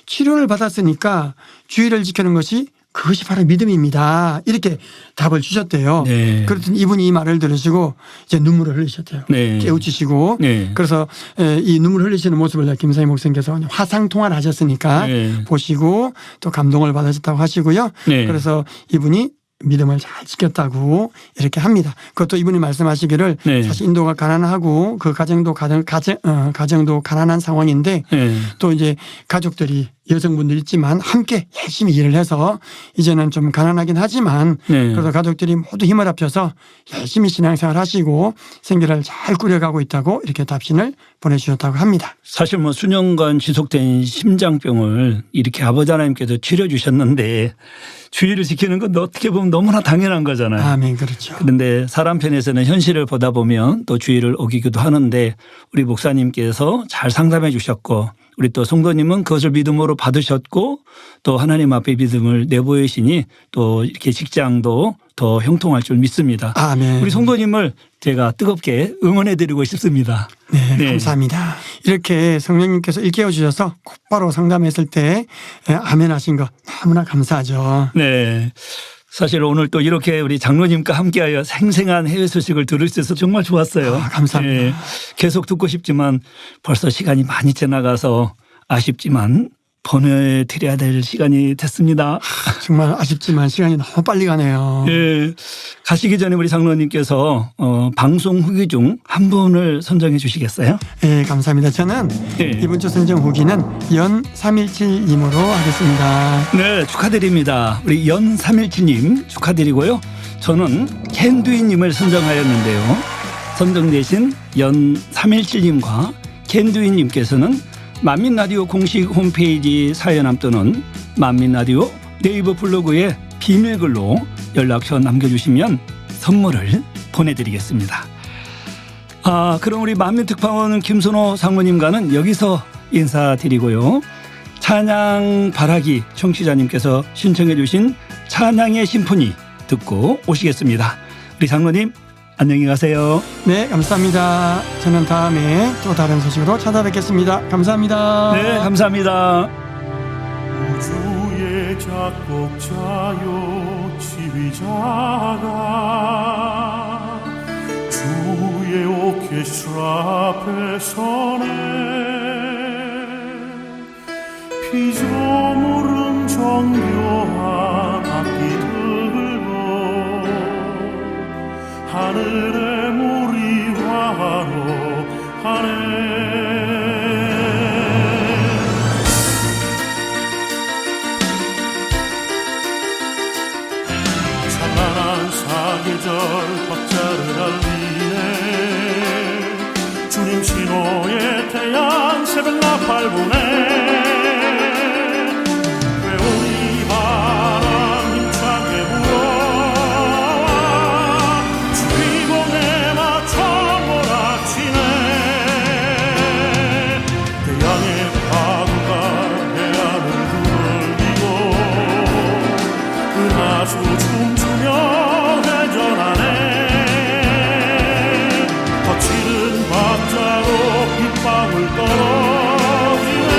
치료를 받았으니까 주의를 지키는 것이 그것이 바로 믿음입니다. 이렇게 답을 주셨대요. 네. 그랬더니 이분이 이 말을 들으시고 이제 눈물을 흘리셨대요. 네. 깨우치시고 네. 그래서 이 눈물 흘리시는 모습을 김상희 목사님께서 화상 통화를 하셨으니까 네. 보시고 또 감동을 받으셨다고 하시고요. 네. 그래서 이분이 믿음을 잘 지켰다고 이렇게 합니다. 그것도 이분이 말씀하시기를 네. 사실 인도가 가난하고 그 가정도 가난한 상황인데 네. 또 이제 가족들이 여성분들 있지만 함께 열심히 일을 해서 이제는 좀 가난하긴 하지만 네. 그래서 가족들이 모두 힘을 합쳐서 열심히 신앙생활 하시고 생계를 잘 꾸려가고 있다고 이렇게 답신을 보내주셨다고 합니다. 사실 뭐 수년간 지속된 심장병을 이렇게 아버지 하나님께서 치료 주셨는데 주의를 지키는 건 어떻게 보면 너무나 당연한 거잖아요. 아멘. 그렇죠. 그런데 사람 편에서는 현실을 보다 보면 또 주의를 어기기도 하는데 우리 목사님께서 잘 상담해 주셨고 우리 또 성도님은 그것을 믿음으로 받으셨고 또 하나님 앞에 믿음을 내보이시니 또 이렇게 직장도 더 형통할 줄 믿습니다. 아멘. 우리 성도님을 제가 뜨겁게 응원해 드리고 싶습니다. 네, 네. 감사합니다. 이렇게 성령님께서 일깨워 주셔서 곧바로 상담했을 때 아멘 하신 거 너무나 감사하죠. 네. 사실 오늘 또 이렇게 우리 장로님과 함께하여 생생한 해외 소식을 들을 수 있어서 정말 좋았어요. 아, 감사합니다. 네. 계속 듣고 싶지만 벌써 시간이 많이 지나가서 아쉽지만 보내드려야 될 시간이 됐습니다. 정말 아쉽지만 시간이 너무 빨리 가네요. 예. 가시기 전에 우리 장로님께서 방송 후기 중 한 분을 선정해 주시겠어요? 네, 감사합니다. 저는 네. 이번 주 선정 후기는 연 317님으로 하겠습니다. 네, 축하드립니다. 우리 연 317님 축하드리고요. 저는 캔두이님을 선정하였는데요. 선정되신 연 317님과 캔두이님께서는 만민라디오 공식 홈페이지 사연함 또는 만민라디오 네이버 블로그에 비밀글로 연락처 남겨주시면 선물을 보내드리겠습니다. 그럼 우리 만민특파원 김순호 상무님과는 여기서 인사드리고요. 찬양 바라기 청취자님께서 신청해 주신 찬양의 심포니 듣고 오시겠습니다. 우리 장로님 안녕히 가세요. 네, 감사합니다. 저는 다음에 또 다른 소식으로 찾아뵙겠습니다. 감사합니다. 네, 감사합니다. 우주의 작곡자요 지휘자가 주의 오케스트라 앞에 서네 피조물음 정교한 악기 들고 하늘의 물이 환호하네 찬란한 사계절 박자를 알리네 주님 신호의 태양 새벽 나팔 부네 회오리 바람 힘차게 불어와 주인공에 맞춰 몰아치네 태양의 파도가 해안을 두들기고 은하수 춤추며 회전하네 거칠은 박자로 빗방울 떨어지네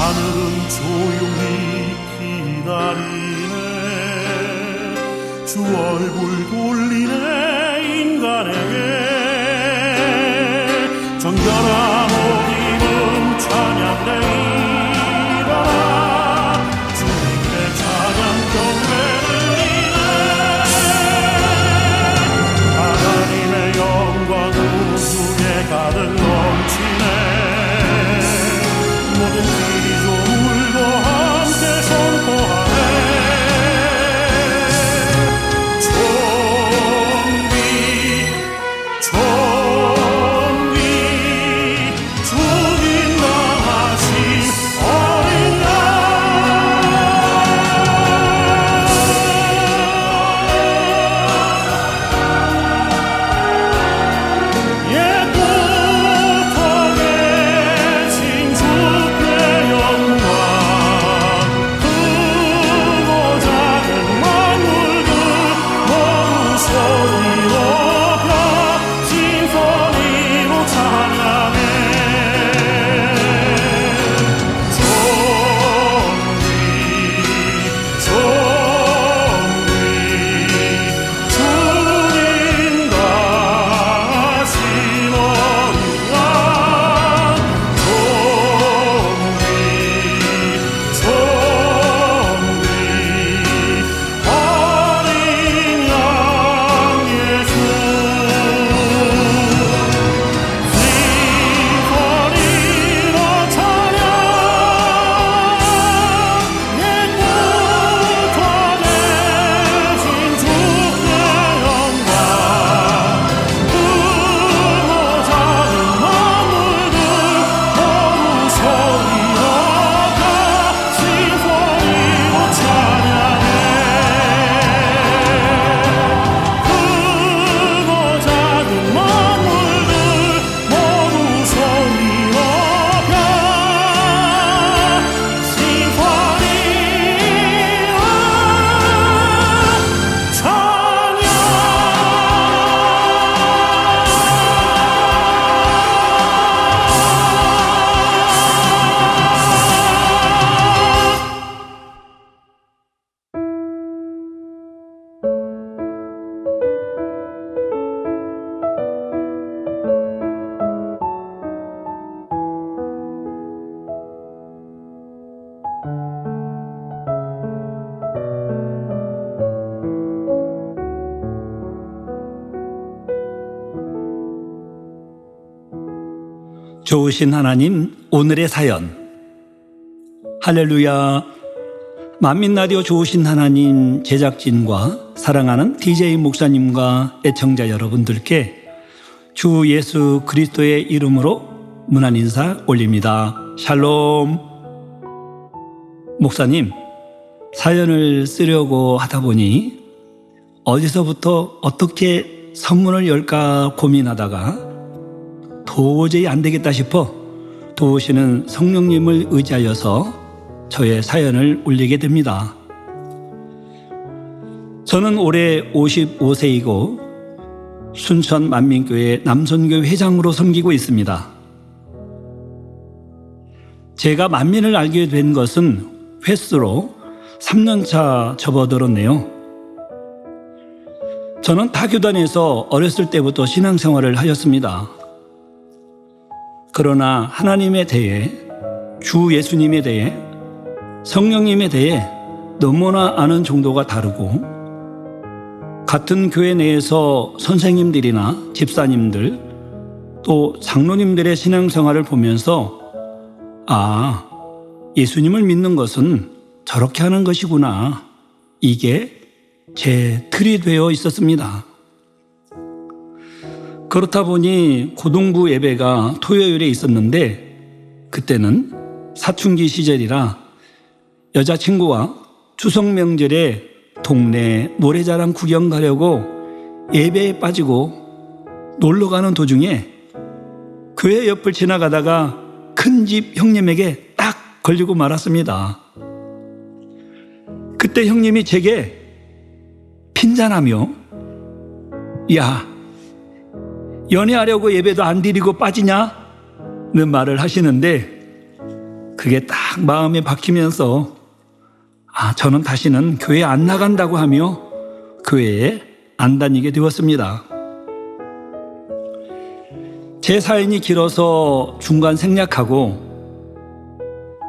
하늘은 조용히 기다리네. 주 얼굴 돌리네 인간에게. 정결한 옷 입은 찬양대이라. 주님의 찬양 경배를 이네. 하나님의 영광 우주에 가득 넘치네. 모든 피조물도 함께 선포하네. 존귀 존귀 주님 나하신 어린 양. 옛부터 계신 주께 영광. 크고 작은 만물들 모두 소리 높여 진소리로 찬양해. 존귀 존귀 주님 가신 어린 양. 존귀 존귀 어린 양 예수. 휘소리로 찬양. 옛부터 계신 주께 영광. 크고 작은 만물들 모두 소리 높여 진소리로 찬양해. 크고 작은 만물들 모두 소리 높여 진소리로 찬양. 좋으신 하나님, 오늘의 사연. 할렐루야. 만민라디오 좋으신 하나님 제작진과 사랑하는 DJ 목사님과 애청자 여러분들께 주 예수 그리스도의 이름으로 문안 인사 올립니다. 샬롬. 목사님, 사연을 쓰려고 하다 보니 어디서부터 어떻게 선문을 열까 고민하다가 도저히 안 되겠다 싶어 도우시는 성령님을 의지하여서 저의 사연을 올리게 됩니다. 저는 올해 55세이고 순천 만민교회 남선교회 회장으로 섬기고 있습니다. 제가 만민을 알게 된 것은 횟수로 3년차 접어들었네요. 저는 타교단에서 어렸을 때부터 신앙생활을 하였습니다. 그러나 하나님에 대해, 주 예수님에 대해, 성령님에 대해 너무나 아는 정도가 다르고, 같은 교회 내에서 선생님들이나 집사님들 또 장로님들의 신앙생활을 보면서 아, 예수님을 믿는 것은 저렇게 하는 것이구나, 이게 제 틀이 되어 있었습니다. 그렇다 보니 고등부 예배가 토요일에 있었는데 그때는 사춘기 시절이라 여자친구와 추석 명절에 동네 노래자랑 구경 가려고 예배에 빠지고 놀러가는 도중에 교회 옆을 지나가다가 큰 집 형님에게 딱 걸리고 말았습니다. 그때 형님이 제게 핀잔하며 야, 연애하려고 예배도 안 드리고 빠지냐? 는 말을 하시는데 그게 딱 마음에 박히면서 저는 다시는 교회 안 나간다고 하며 교회에 안 다니게 되었습니다. 제 사연이 길어서 중간 생략하고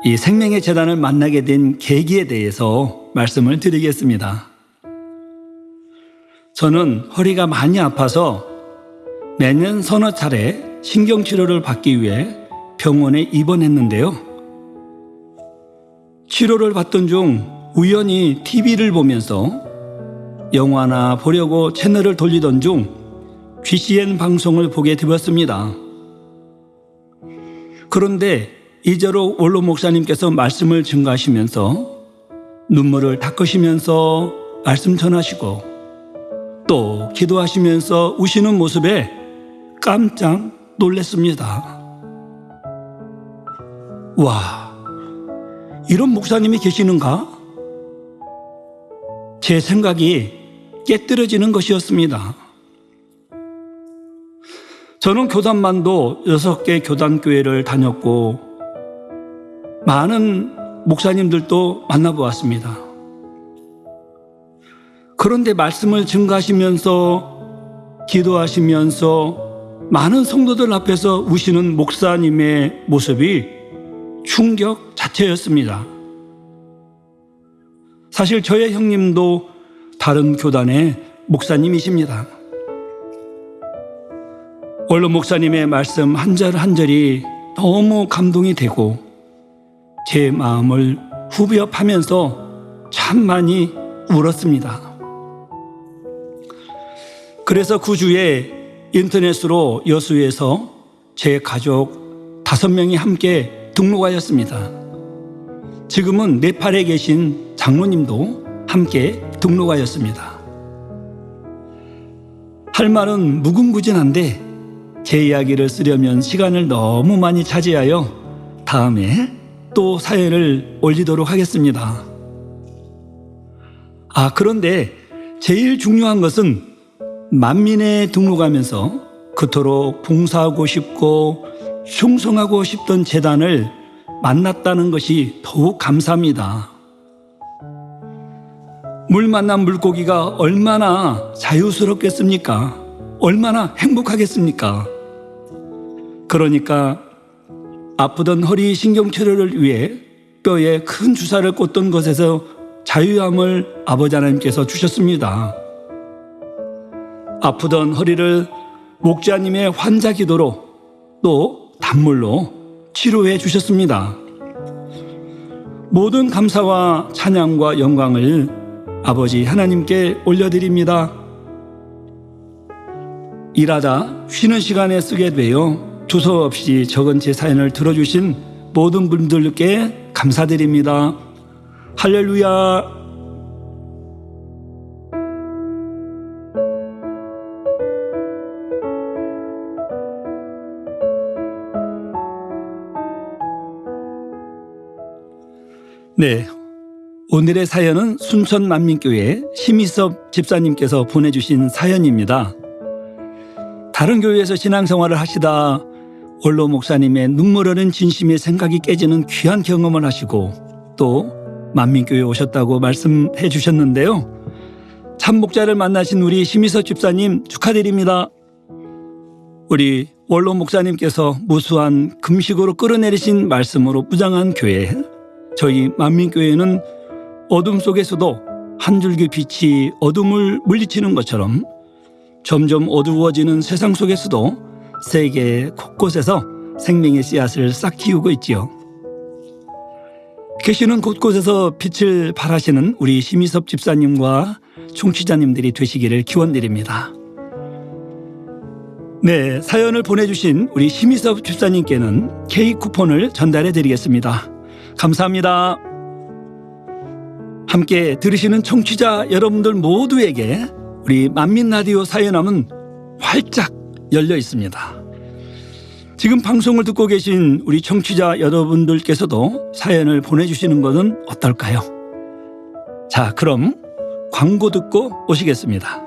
이 생명의 재단을 만나게 된 계기에 대해서 말씀을 드리겠습니다. 저는 허리가 많이 아파서 매년 서너 차례 신경치료를 받기 위해 병원에 입원했는데요. 치료를 받던 중 우연히 TV를 보면서 영화나 보려고 채널을 돌리던 중 GCN 방송을 보게 되었습니다. 그런데 이제로 원로 목사님께서 말씀을 증가하시면서 눈물을 닦으시면서 말씀 전하시고 또 기도하시면서 우시는 모습에 깜짝 놀랐습니다. 와, 이런 목사님이 계시는가? 제 생각이 깨뜨려지는 것이었습니다. 저는 교단만도 6개 교단교회를 다녔고 많은 목사님들도 만나보았습니다. 그런데 말씀을 증가하시면서 기도하시면서 많은 성도들 앞에서 우시는 목사님의 모습이 충격 자체였습니다. 사실 저의 형님도 다른 교단의 목사님이십니다. 원로 목사님의 말씀 한 절 한 절이 너무 감동이 되고 제 마음을 후벼파면서 참 많이 울었습니다. 그래서 그 주에 인터넷으로 여수에서 제 가족 5명이 함께 등록하였습니다. 지금은 네팔에 계신 장로님도 함께 등록하였습니다. 할 말은 무궁무진한데 제 이야기를 쓰려면 시간을 너무 많이 차지하여 다음에 또 사연을 올리도록 하겠습니다. 그런데 제일 중요한 것은 만민에 등록하면서 그토록 봉사하고 싶고 충성하고 싶던 재단을 만났다는 것이 더욱 감사합니다. 물 만난 물고기가 얼마나 자유스럽겠습니까? 얼마나 행복하겠습니까? 그러니까 아프던 허리 신경치료를 위해 뼈에 큰 주사를 꽂던 것에서 자유함을 아버지 하나님께서 주셨습니다. 아프던 허리를 목자님의 환자 기도로 또 단물로 치료해 주셨습니다. 모든 감사와 찬양과 영광을 아버지 하나님께 올려드립니다. 일하다 쉬는 시간에 쓰게 되어 두서없이 적은 제 사연을 들어주신 모든 분들께 감사드립니다. 할렐루야. 네, 오늘의 사연은 순천 만민교회 심희섭 집사님께서 보내주신 사연입니다. 다른 교회에서 신앙생활을 하시다 원로 목사님의 눈물 어린 진심의 생각이 깨지는 귀한 경험을 하시고 또 만민교회에 오셨다고 말씀해 주셨는데요. 참 목자를 만나신 우리 심희섭 집사님 축하드립니다. 우리 원로 목사님께서 무수한 금식으로 끌어내리신 말씀으로 무장한 교회, 저희 만민교회는 어둠 속에서도 한 줄기 빛이 어둠을 물리치는 것처럼 점점 어두워지는 세상 속에서도 세계 곳곳에서 생명의 씨앗을 싹 키우고 있지요. 계시는 곳곳에서 빛을 발하시는 우리 심희섭 집사님과 총취자님들이 되시기를 기원드립니다. 네, 사연을 보내주신 우리 심희섭 집사님께는 케이크 쿠폰을 전달해 드리겠습니다. 감사합니다. 함께 들으시는 청취자 여러분들 모두에게 우리 만민라디오 사연함은 활짝 열려 있습니다. 지금 방송을 듣고 계신 우리 청취자 여러분들께서도 사연을 보내주시는 것은 어떨까요? 자, 그럼 광고 듣고 오시겠습니다.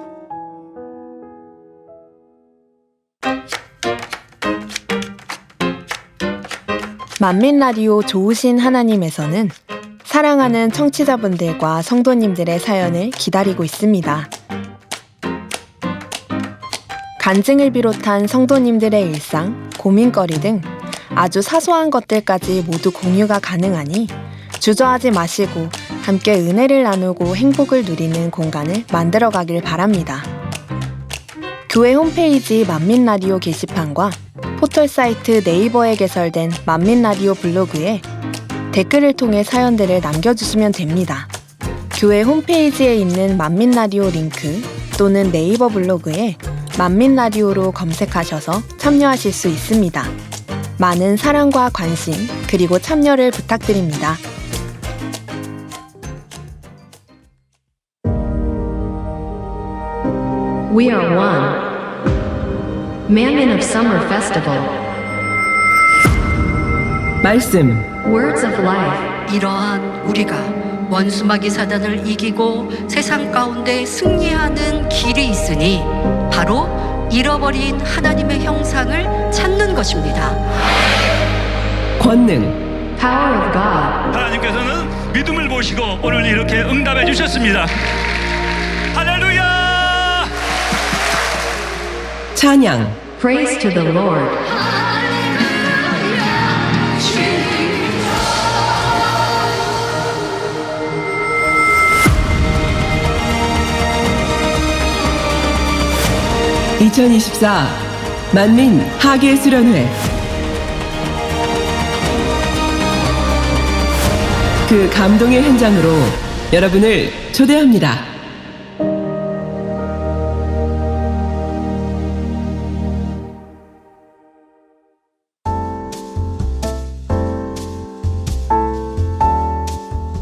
만민라디오 좋으신 하나님에서는 사랑하는 청취자분들과 성도님들의 사연을 기다리고 있습니다. 간증을 비롯한 성도님들의 일상, 고민거리 등 아주 사소한 것들까지 모두 공유가 가능하니 주저하지 마시고 함께 은혜를 나누고 행복을 누리는 공간을 만들어가길 바랍니다. 교회 홈페이지 만민라디오 게시판과 포털사이트 네이버에 개설된 만민라디오 블로그에 댓글을 통해 사연들을 남겨주시면 됩니다. 교회 홈페이지에 있는 만민라디오 링크 또는 네이버 블로그에 만민라디오로 검색하셔서 참여하실 수 있습니다. 많은 사랑과 관심 그리고 참여를 부탁드립니다. We are one. Manmin of Summer Festival. 말씀 Words of Life. 이러한 우리가 원수마귀 사단을 이기고 세상 가운데 승리하는 길이 있으니 바로 잃어버린 하나님의 형상을 찾는 것입니다. 권능 Power of God. 하나님께서는 믿음을 보시고 오늘 이렇게 응답해 주셨습니다. 할렐루야! 찬양 Praise to the Lord. (2024) 만민 하계 수련회 그 감동의 현장으로 여러분을 초대합니다.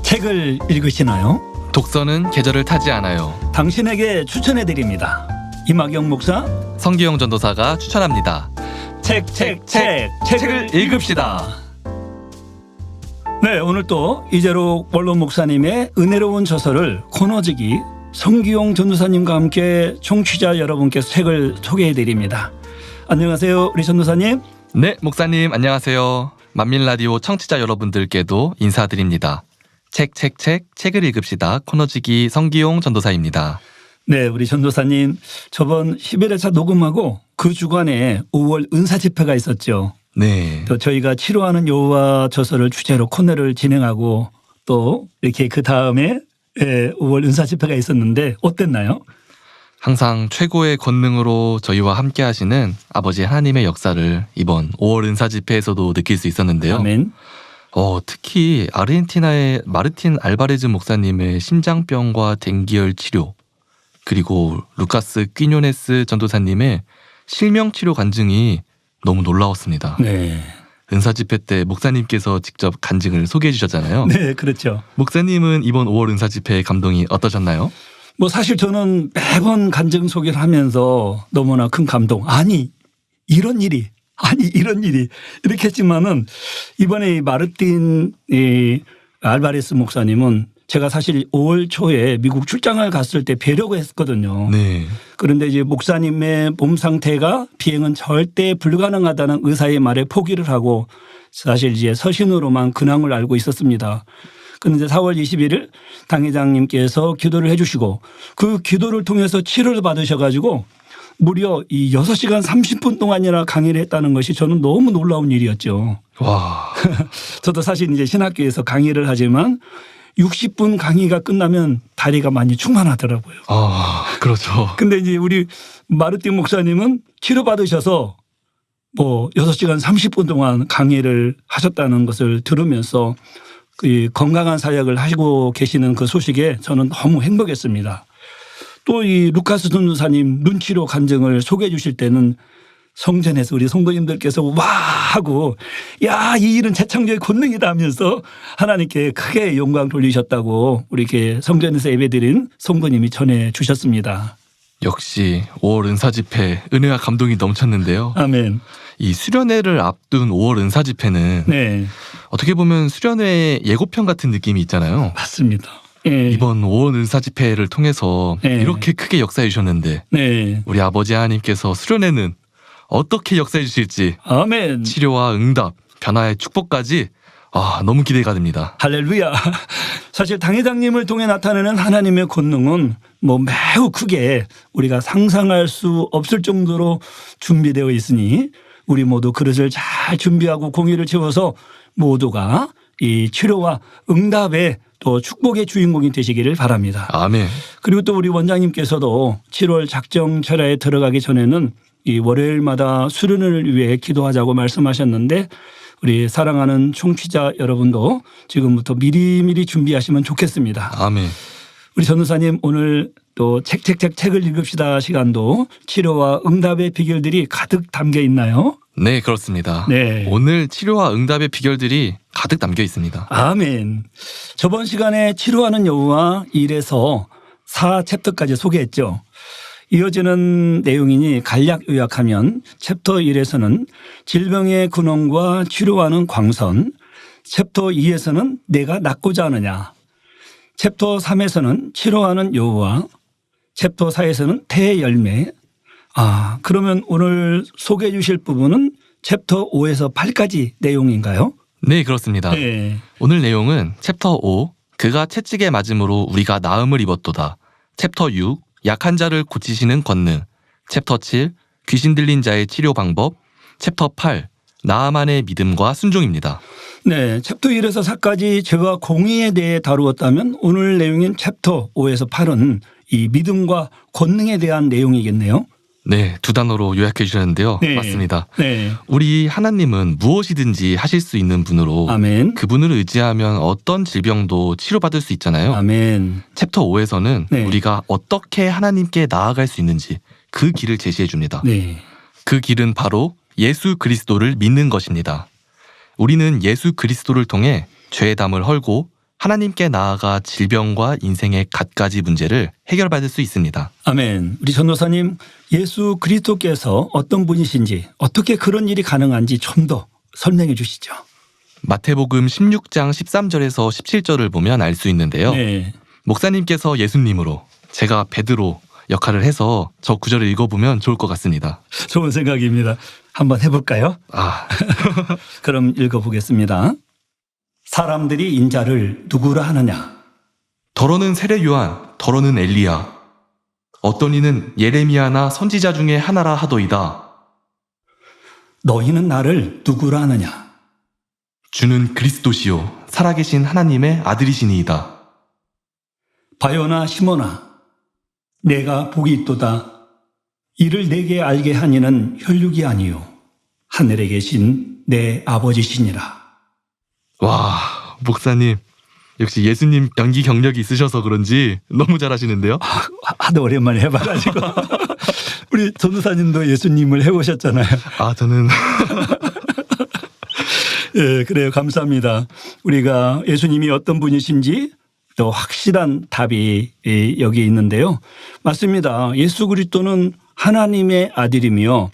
책을 읽으시나요? 독서는 계절을 타지 않아요. 당신에게 추천해 드립니다. 이막영 목사 성기영 전도사가 추천합니다. 책을 읽읍시다. 네, 오늘 또 이재록 원로 목사님의 은혜로운 저서를 코너지기 성기용 전도사님과 함께 청취자 여러분께서 책을 소개해 드립니다. 안녕하세요, 우리 전도사님. 네, 목사님 안녕하세요. 만민라디오 청취자 여러분들께도 인사드립니다. 책을 읽읍시다. 코너지기 성기용 전도사입니다. 네, 우리 전도사님 저번 11회차 녹음하고 그 주간에 5월 은사 집회가 있었죠. 네. 또 저희가 치료하는 여호와 저서를 주제로 코너를 진행하고 또 이렇게 그 다음에 5월 은사 집회가 있었는데 어땠나요? 항상 최고의 권능으로 저희와 함께 하시는 아버지 하나님의 역사를 이번 5월 은사 집회에서도 느낄 수 있었는데요. 아멘. 특히 아르헨티나의 마르틴 알바레즈 목사님의 심장병과 댕기열 치료, 그리고 루카스 퀴뇨네스 전도사님의 실명치료 간증이 너무 놀라웠습니다. 네. 은사 집회 때 목사님께서 직접 간증을 소개해 주셨잖아요. 네, 그렇죠. 목사님은 이번 5월 은사 집회의 감동이 어떠셨나요? 뭐 사실 저는 매번 간증 소개를 하면서 너무나 큰 감동. 아니 이런 일이 이렇게 했지만은 이번에 이 마르틴 알바레스 목사님은 제가 사실 5월 초에 미국 출장을 갔을 때 뵈려고 했거든요. 네. 그런데 이제 목사님의 몸 상태가 비행은 절대 불가능하다는 의사의 말에 포기를 하고 사실 이제 서신으로만 근황을 알고 있었습니다. 그런데 4월 21일 당회장님께서 기도를 해 주시고 그 기도를 통해서 치료를 받으셔가지고 무려 이 6시간 30분 동안이나 강의를 했다는 것이 저는 너무 놀라운 일이었죠. 와. 저도 사실 이제 신학교에서 강의를 하지만 60분 강의가 끝나면 다리가 많이 충만하더라고요. 그렇죠. 근데 이제 우리 마르틴 목사님은 치료받으셔서 뭐 6시간 30분 동안 강의를 하셨다는 것을 들으면서 그 건강한 사역을 하시고 계시는 그 소식에 저는 너무 행복했습니다. 또 이 루카스 전도사님 눈치료 간증을 소개해 주실 때는 성전에서 우리 성도님들께서 와 하고 야, 이 일은 재창조의 권능이다 하면서 하나님께 크게 영광 돌리셨다고 우리 이렇게 성전에서 예배드린 성도님이 전해 주셨습니다. 역시 5월 은사 집회 은혜와 감동이 넘쳤는데요. 아멘. 이 수련회를 앞둔 5월 은사 집회는 네, 어떻게 보면 수련회 예고편 같은 느낌이 있잖아요. 맞습니다. 예. 이번 5월 은사 집회를 통해서 네. 이렇게 크게 역사해 주셨는데 네. 우리 아버지 하나님께서 수련회는 어떻게 역사해 주실지 아멘. 치료와 응답 변화의 축복까지 너무 기대가 됩니다. 할렐루야. 사실 당회장님을 통해 나타내는 하나님의 권능은 매우 크게 우리가 상상할 수 없을 정도로 준비되어 있으니 우리 모두 그릇을 잘 준비하고 공의를 채워서 모두가 이 치료와 응답의 또 축복의 주인공이 되시기를 바랍니다. 아멘. 그리고 또 우리 원장님께서도 7월 작정 철야에 들어가기 전에는 이 월요일마다 수련을 위해 기도하자고 말씀하셨는데 우리 사랑하는 청취자 여러분도 지금부터 미리미리 준비하시면 좋겠습니다. 아멘. 우리 전도사님 오늘 또 책을 읽읍시다 시간도 치료와 응답의 비결들이 가득 담겨 있나요? 네, 그렇습니다. 네. 오늘 치료와 응답의 비결들이 가득 담겨 있습니다. 아멘. 저번 시간에 치료하는 여호와 1에서 4챕터까지 소개했죠. 이어지는 내용이니 간략 요약하면 챕터 1에서는 질병의 근원과 치료하는 광선, 챕터 2에서는 내가 낫고자 하느냐, 챕터 3에서는 치료하는 여호와, 챕터 4에서는 태의 열매. 그러면 오늘 소개해 주실 부분은 챕터 5에서 8까지 내용인가요? 네, 그렇습니다. 네. 오늘 내용은 챕터 5, 그가 채찍에 맞음으로 우리가 나음을 입었도다. 챕터 6, 약한 자를 고치시는 권능. 챕터 7, 귀신 들린 자의 치료 방법. 챕터 8, 나아만의 믿음과 순종입니다. 네, 챕터 1에서 4까지 제가 공의에 대해 다루었다면 오늘 내용인 챕터 5에서 8은 이 믿음과 권능에 대한 내용이겠네요. 네, 두 단어로 요약해 주셨는데요. 네. 맞습니다. 네. 우리 하나님은 무엇이든지 하실 수 있는 분으로 아멘. 그분을 의지하면 어떤 질병도 치료받을 수 있잖아요. 아멘. 챕터 5에서는 네. 우리가 어떻게 하나님께 나아갈 수 있는지 그 길을 제시해 줍니다. 네. 그 길은 바로 예수 그리스도를 믿는 것입니다. 우리는 예수 그리스도를 통해 죄의 담을 헐고 하나님께 나아가 질병과 인생의 갖가지 문제를 해결받을 수 있습니다. 아멘. 우리 전도사님, 예수 그리스도께서 어떤 분이신지 어떻게 그런 일이 가능한지 좀 더 설명해 주시죠. 마태복음 16장 13절에서 17절을 보면 알 수 있는데요. 네. 목사님께서 예수님으로, 제가 베드로 역할을 해서 저 구절을 읽어보면 좋을 것 같습니다. 좋은 생각입니다. 한번 해볼까요? 그럼 읽어보겠습니다. 사람들이 인자를 누구라 하느냐? 더러는 세례 요한, 더러는 엘리야. 어떤 이는 예레미야나 선지자 중에 하나라 하더이다. 너희는 나를 누구라 하느냐? 주는 그리스도시요 살아계신 하나님의 아들이시니이다. 바요나 시모나, 내가 복이 있도다. 이를 내게 알게 하니는 혈육이 아니요 하늘에 계신 내 아버지시니라. 와, 목사님 역시 예수님 연기 경력이 있으셔서 그런지 너무 잘하시는데요. 하도 오랜만에 해봐가지고 우리 전도사님도 예수님을 해보셨잖아요. 저는 예, 그래요. 감사합니다. 우리가 예수님이 어떤 분이신지 또 확실한 답이 여기 있는데요. 맞습니다. 예수 그리스도는 하나님의 아들이며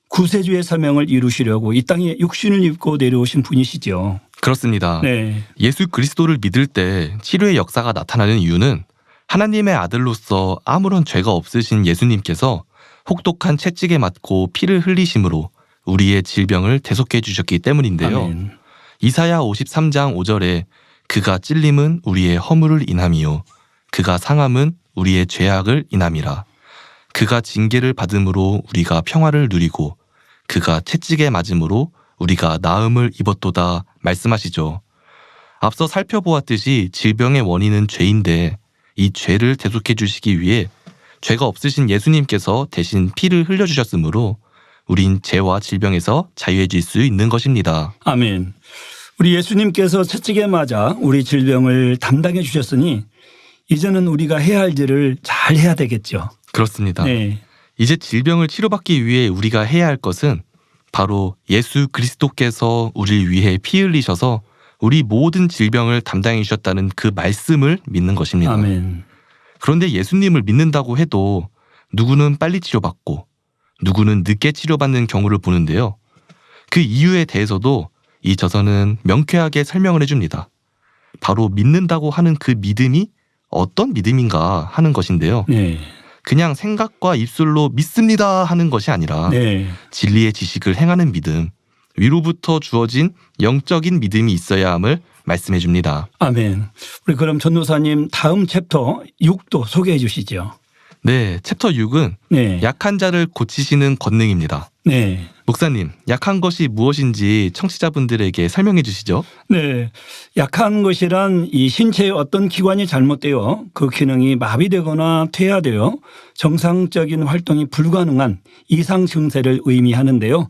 구세주의 사명을 이루시려고 이 땅에 육신을 입고 내려오신 분이시죠. 그렇습니다. 네. 예수 그리스도를 믿을 때 치료의 역사가 나타나는 이유는 하나님의 아들로서 아무런 죄가 없으신 예수님께서 혹독한 채찍에 맞고 피를 흘리심으로 우리의 질병을 대속해 주셨기 때문인데요. 아멘. 이사야 53장 5절에 그가 찔림은 우리의 허물을 인함이요 그가 상함은 우리의 죄악을 인함이라. 그가 징계를 받음으로 우리가 평화를 누리고 그가 채찍에 맞음으로 우리가 나음을 입었도다 말씀하시죠. 앞서 살펴보았듯이 질병의 원인은 죄인데 이 죄를 대속해 주시기 위해 죄가 없으신 예수님께서 대신 피를 흘려주셨으므로 우린 죄와 질병에서 자유해질 수 있는 것입니다. 아멘. 우리 예수님께서 채찍에 맞아 우리 질병을 담당해 주셨으니 이제는 우리가 해야 할 일을 잘 해야 되겠죠. 그렇습니다. 네. 이제 질병을 치료받기 위해 우리가 해야 할 것은 바로 예수 그리스도께서 우리를 위해 피 흘리셔서 우리 모든 질병을 담당해 주셨다는 그 말씀을 믿는 것입니다. 아멘. 그런데 예수님을 믿는다고 해도 누구는 빨리 치료받고 누구는 늦게 치료받는 경우를 보는데요. 그 이유에 대해서도 이 저서는 명쾌하게 설명을 해줍니다. 바로 믿는다고 하는 그 믿음이 어떤 믿음인가 하는 것인데요. 네. 그냥 생각과 입술로 믿습니다 하는 것이 아니라 네. 진리의 지식을 행하는 믿음, 위로부터 주어진 영적인 믿음이 있어야 함을 말씀해 줍니다. 아멘. 우리 그럼 전도사님 다음 챕터 6도 소개해 주시죠. 네, 챕터 6은 네. 약한 자를 고치시는 권능입니다. 네. 목사님, 약한 것이 무엇인지 청취자분들에게 설명해 주시죠. 네. 약한 것이란 이 신체의 어떤 기관이 잘못되어 그 기능이 마비되거나 퇴화되어 정상적인 활동이 불가능한 이상 증세를 의미하는데요.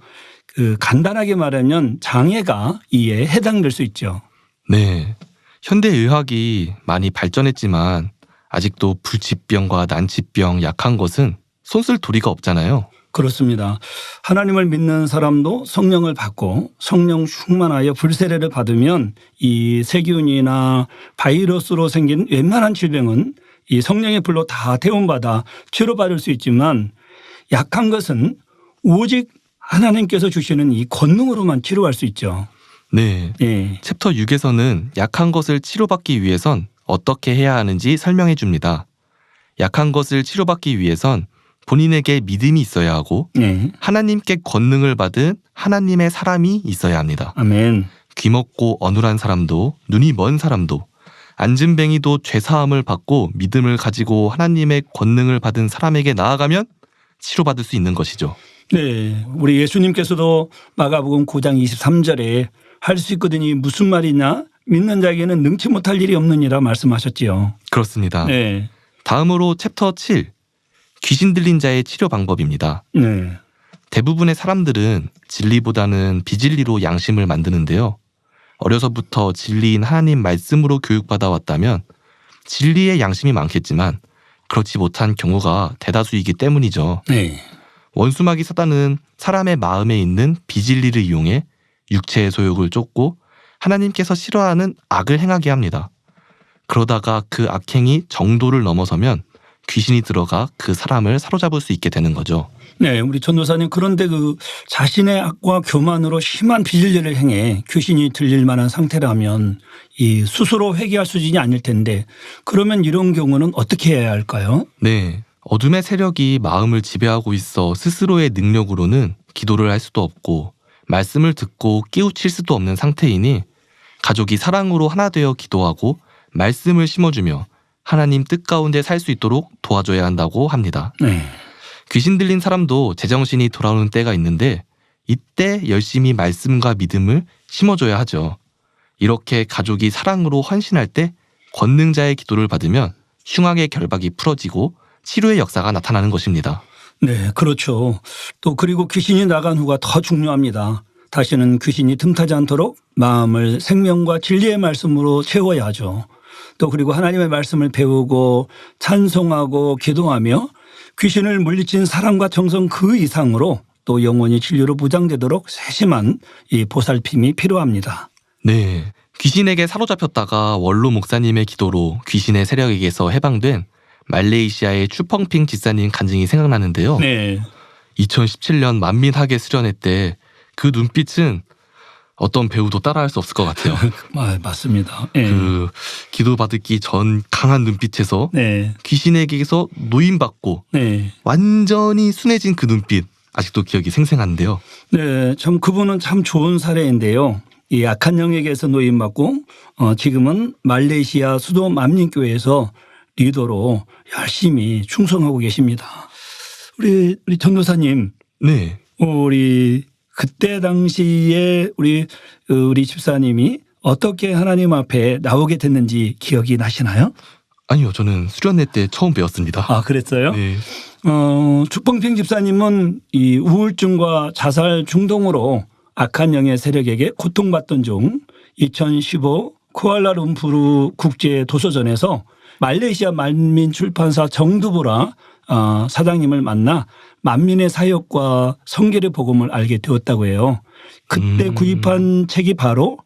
간단하게 말하면 장애가 이에 해당될 수 있죠. 네. 현대의학이 많이 발전했지만 아직도 불치병과 난치병, 약한 것은 손쓸 도리가 없잖아요. 그렇습니다. 하나님을 믿는 사람도 성령을 받고 성령 충만하여 불세례를 받으면 이 세균이나 바이러스로 생긴 웬만한 질병은 이 성령의 불로 다 대원받아 치료받을 수 있지만 약한 것은 오직 하나님께서 주시는 이 권능으로만 치료할 수 있죠. 네. 예. 챕터 6에서는 약한 것을 치료받기 위해선 어떻게 해야 하는지 설명해 줍니다. 약한 것을 치료받기 위해선 본인에게 믿음이 있어야 하고 예. 하나님께 권능을 받은 하나님의 사람이 있어야 합니다. 아멘. 귀먹고 어눌한 사람도 눈이 먼 사람도 안진뱅이도 죄사함을 받고 믿음을 가지고 하나님의 권능을 받은 사람에게 나아가면 치료받을 수 있는 것이죠. 네. 우리 예수님께서도 마가복음 9장 23절에 할 수 있거든이 무슨 말이냐? 믿는 자에게는 능치 못할 일이 없느니라 말씀하셨지요. 그렇습니다. 네. 다음으로 챕터 7. 귀신 들린 자의 치료 방법입니다. 네. 대부분의 사람들은 진리보다는 비진리로 양심을 만드는데요. 어려서부터 진리인 하나님 말씀으로 교육받아 왔다면 진리의 양심이 많겠지만 그렇지 못한 경우가 대다수이기 때문이죠. 네. 원수마귀 사단은 사람의 마음에 있는 비진리를 이용해 육체의 소욕을 쫓고 하나님께서 싫어하는 악을 행하게 합니다. 그러다가 그 악행이 정도를 넘어서면 귀신이 들어가 그 사람을 사로잡을 수 있게 되는 거죠. 네, 우리 전도사님 그런데 그 자신의 악과 교만으로 심한 비진리를 행해 귀신이 들릴 만한 상태라면 이 스스로 회개할 수준이 아닐 텐데 그러면 이런 경우는 어떻게 해야 할까요? 네, 어둠의 세력이 마음을 지배하고 있어 스스로의 능력으로는 기도를 할 수도 없고 말씀을 듣고 깨우칠 수도 없는 상태이니 가족이 사랑으로 하나 되어 기도하고 말씀을 심어주며 하나님 뜻 가운데 살 수 있도록 도와줘야 한다고 합니다. 네. 귀신 들린 사람도 제정신이 돌아오는 때가 있는데 이때 열심히 말씀과 믿음을 심어줘야 하죠. 이렇게 가족이 사랑으로 헌신할 때 권능자의 기도를 받으면 흉악의 결박이 풀어지고 치료의 역사가 나타나는 것입니다. 네, 그렇죠. 또 그리고 귀신이 나간 후가 더 중요합니다. 다시는 귀신이 틈타지 않도록 마음을 생명과 진리의 말씀으로 채워야 하죠. 또 그리고 하나님의 말씀을 배우고 찬송하고 기도하며 귀신을 물리친 사랑과 정성 그 이상으로 또 영원히 진리로 보장되도록 세심한 이 보살핌이 필요합니다. 네, 귀신에게 사로잡혔다가 원로 목사님의 기도로 귀신의 세력에게서 해방된 말레이시아의 추펑핑 집사님 간증이 생각나는데요. 네. 2017년 만민학예 수련회 때 그 눈빛은 어떤 배우도 따라할 수 없을 것 같아요. 맞습니다. 네. 그 기도 받기 전 강한 눈빛에서 네. 귀신에게서 노임받고 네. 완전히 순해진 그 눈빛 아직도 기억이 생생한데요. 네, 참 그분은 참 좋은 사례인데요. 이 악한 영에게서 노임받고 지금은 말레이시아 수도 만민교회에서 리더로 열심히 충성하고 계십니다. 우리 전도사님, 네. 우리 그때 당시에 우리 집사님이 어떻게 하나님 앞에 나오게 됐는지 기억이 나시나요? 아니요, 저는 수련회 때 처음 배웠습니다. 아, 그랬어요? 네. 추펑핑 집사님은 이 우울증과 자살 중동으로 악한 영의 세력에게 고통받던 중 2015 쿠알라룸푸르 국제 도서전에서 말레이시아 만민출판사 정두보라 사장님을 만나 만민의 사역과 성결의 복음을 알게 되었다고 해요. 그때 구입한 책이 바로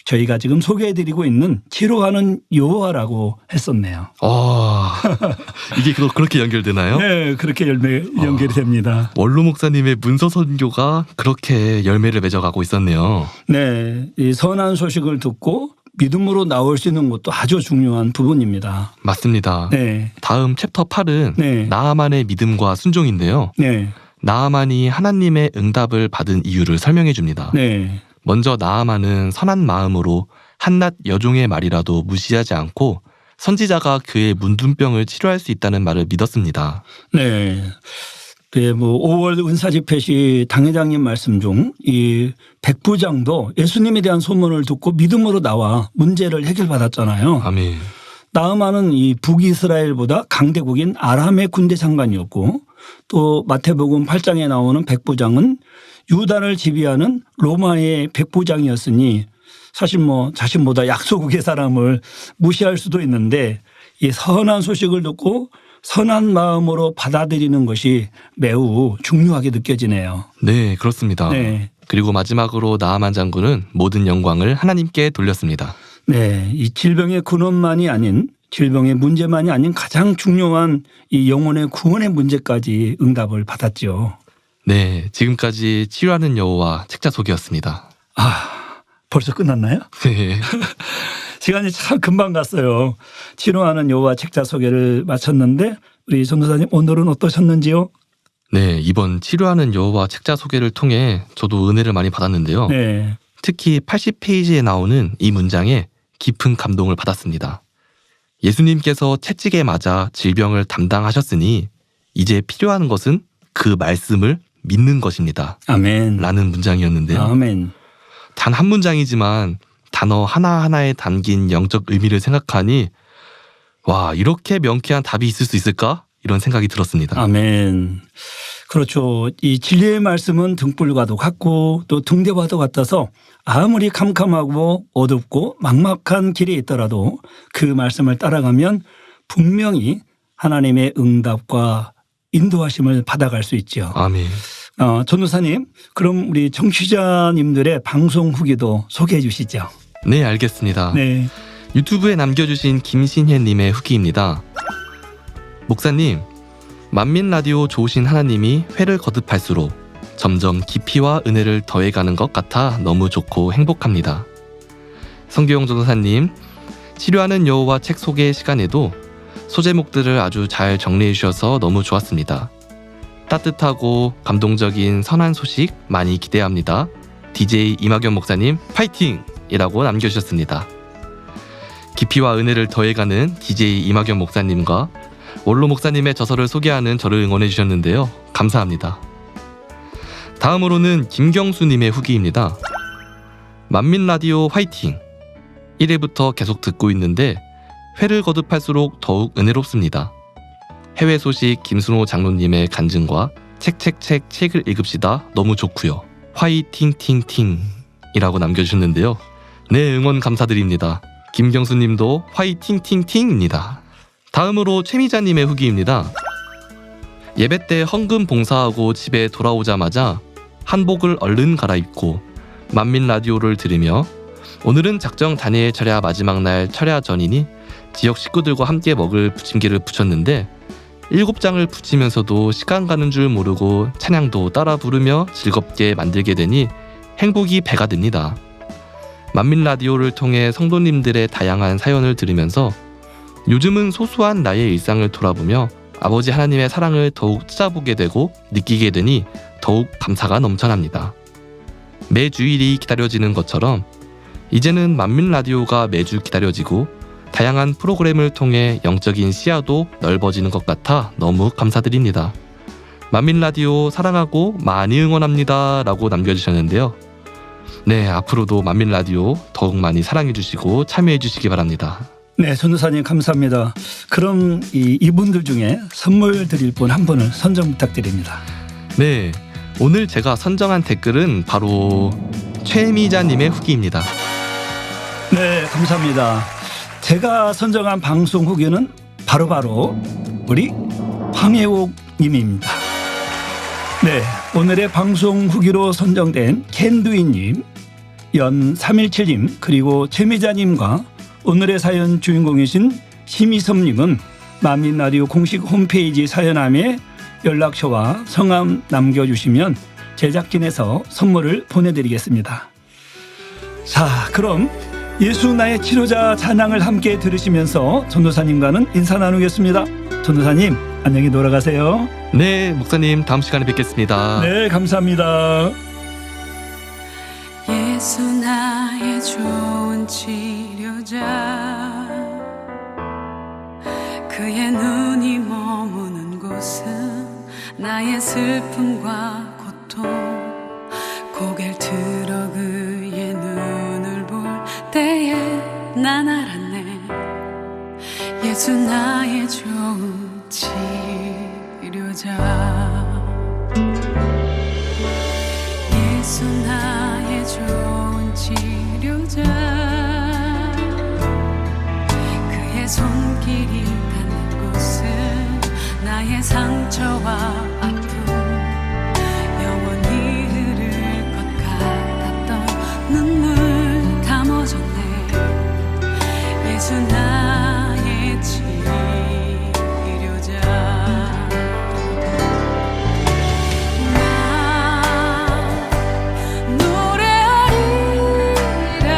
저희가 지금 소개해드리고 있는 치료하는 여호와라고 했었네요. 이게 그렇게 연결되나요? 네, 그렇게 연결이 됩니다. 원로 목사님의 문서 선교가 그렇게 열매를 맺어가고 있었네요. 네, 이 선한 소식을 듣고 믿음으로 나올 수 있는 것도 아주 중요한 부분입니다. 맞습니다. 네. 다음 챕터 8은 네. 나아만의 믿음과 순종인데요. 네. 나아만이 하나님의 응답을 받은 이유를 설명해 줍니다. 네. 먼저 나아만은 선한 마음으로 한낱 여종의 말이라도 무시하지 않고 선지자가 그의 문둥병을 치료할 수 있다는 말을 믿었습니다. 네. 네, 5월 은사집회 시 당회장님 말씀 중 이 백부장도 예수님에 대한 소문을 듣고 믿음으로 나와 문제를 해결받았잖아요. 아멘. 나아만은 이 북이스라엘보다 강대국인 아람의 군대 장관이었고 또 마태복음 8장에 나오는 백부장은 유다를 지휘하는 로마의 백부장이었으니 사실 자신보다 약소국의 사람을 무시할 수도 있는데 이 선한 소식을 듣고 선한 마음으로 받아들이는 것이 매우 중요하게 느껴지네요. 네, 그렇습니다. 네. 그리고 마지막으로 나아만 장군은 모든 영광을 하나님께 돌렸습니다. 네, 이 질병의 근원만이 아닌 질병의 문제만이 아닌 가장 중요한 이 영혼의 구원의 문제까지 응답을 받았죠. 네, 지금까지 치료하는 여호와 책자 소개였습니다. 벌써 끝났나요? 네. 시간이 참 금방 갔어요. 치료하는 여호와 책자 소개를 마쳤는데 우리 전도사님 오늘은 어떠셨는지요? 네, 이번 치료하는 여호와 책자 소개를 통해 저도 은혜를 많이 받았는데요. 네. 특히 80페이지에 나오는 이 문장에 깊은 감동을 받았습니다. 예수님께서 채찍에 맞아 질병을 담당하셨으니 이제 필요한 것은 그 말씀을 믿는 것입니다. 아멘. 라는 문장이었는데요. 아멘. 단 한 문장이지만 단어 하나하나에 담긴 영적 의미를 생각하니 와, 이렇게 명쾌한 답이 있을 수 있을까? 이런 생각이 들었습니다. 아멘. 그렇죠. 이 진리의 말씀은 등불과도 같고 또 등대와도 같아서 아무리 캄캄하고 어둡고 막막한 길이 있더라도 그 말씀을 따라가면 분명히 하나님의 응답과 인도하심을 받아갈 수 있죠. 아멘. 전도사님, 그럼 우리 청취자님들의 방송 후기도 소개해 주시죠. 네, 알겠습니다. 네. 유튜브에 남겨주신 김신혜님의 후기입니다. 목사님, 만민라디오 좋으신 하나님이 회를 거듭할수록 점점 깊이와 은혜를 더해가는 것 같아 너무 좋고 행복합니다. 성규영 전도사님, 치료하는 여호와 책 소개 시간에도 소제목들을 아주 잘 정리해 주셔서 너무 좋았습니다. 따뜻하고 감동적인 선한 소식 많이 기대합니다. DJ 이마경 목사님 파이팅! 이라고 남겨주셨습니다. 깊이와 은혜를 더해가는 DJ 이마경 목사님과 원로 목사님의 저서를 소개하는 저를 응원해 주셨는데요. 감사합니다. 다음으로는 김경수님의 후기입니다. 만민라디오 화이팅! 1회부터 계속 듣고 있는데 회를 거듭할수록 더욱 은혜롭습니다. 해외 소식 김순호 장로님의 간증과 책을 읽읍시다 너무 좋고요. 화이팅팅팅 이라고 남겨주셨는데요. 네, 응원 감사드립니다. 김경수님도 화이팅팅팅입니다. 다음으로 최미자님의 후기입니다. 예배 때 헌금 봉사하고 집에 돌아오자마자 한복을 얼른 갈아입고 만민라디오를 들으며 오늘은 작정 다니엘 철야 마지막 날 철야 전이니 지역 식구들과 함께 먹을 부침개를 부쳤는데 7장을 붙이면서도 시간 가는 줄 모르고 찬양도 따라 부르며 즐겁게 만들게 되니 행복이 배가 됩니다. 만민라디오를 통해 성도님들의 다양한 사연을 들으면서 요즘은 소소한 나의 일상을 돌아보며 아버지 하나님의 사랑을 더욱 찾아보게 되고 느끼게 되니 더욱 감사가 넘쳐납니다. 매 주일이 기다려지는 것처럼 이제는 만민라디오가 매주 기다려지고 다양한 프로그램을 통해 영적인 시야도 넓어지는 것 같아 너무 감사드립니다. 만민라디오 사랑하고 많이 응원합니다 라고 남겨주셨는데요. 네, 앞으로도 만민라디오 더욱 많이 사랑해주시고 참여해주시기 바랍니다. 네, 전도사님 감사합니다. 그럼 이분들 중에 선물 드릴 분 한 분을 선정 부탁드립니다. 네, 오늘 제가 선정한 댓글은 바로 최미자님의 후기입니다. 네, 감사합니다. 제가 선정한 방송 후기는 바로 우리 황혜옥 님입니다. 네, 오늘의 방송 후기로 선정된 캔두이님, 연317님 그리고 최미자님과 오늘의 사연 주인공이신 심희섭님은 만민라디오 공식 홈페이지 사연함에 연락처와 성함 남겨주시면 제작진에서 선물을 보내드리겠습니다. 자, 그럼 예수 나의 치료자 찬양을 함께 들으시면서 전도사님과는 인사 나누겠습니다. 전도사님, 안녕히 돌아가세요. 네, 목사님 다음 시간에 뵙겠습니다. 네, 감사합니다. 예수 나의 좋은 치료자, 그의 눈이 머무는 곳은 나의 슬픔과 고통, 고개를 들어 그의 눈을 볼 때에 난 알았네. 예수 나의 좋은 치료자, 예수 나의 좋은 치료자, 그의 손길이 닿는 곳은 나의 상처와 아픔, 영원히 흐를 것 같았던 눈물 담아줬네. 예수 나의 치료자, 나 노래하리라.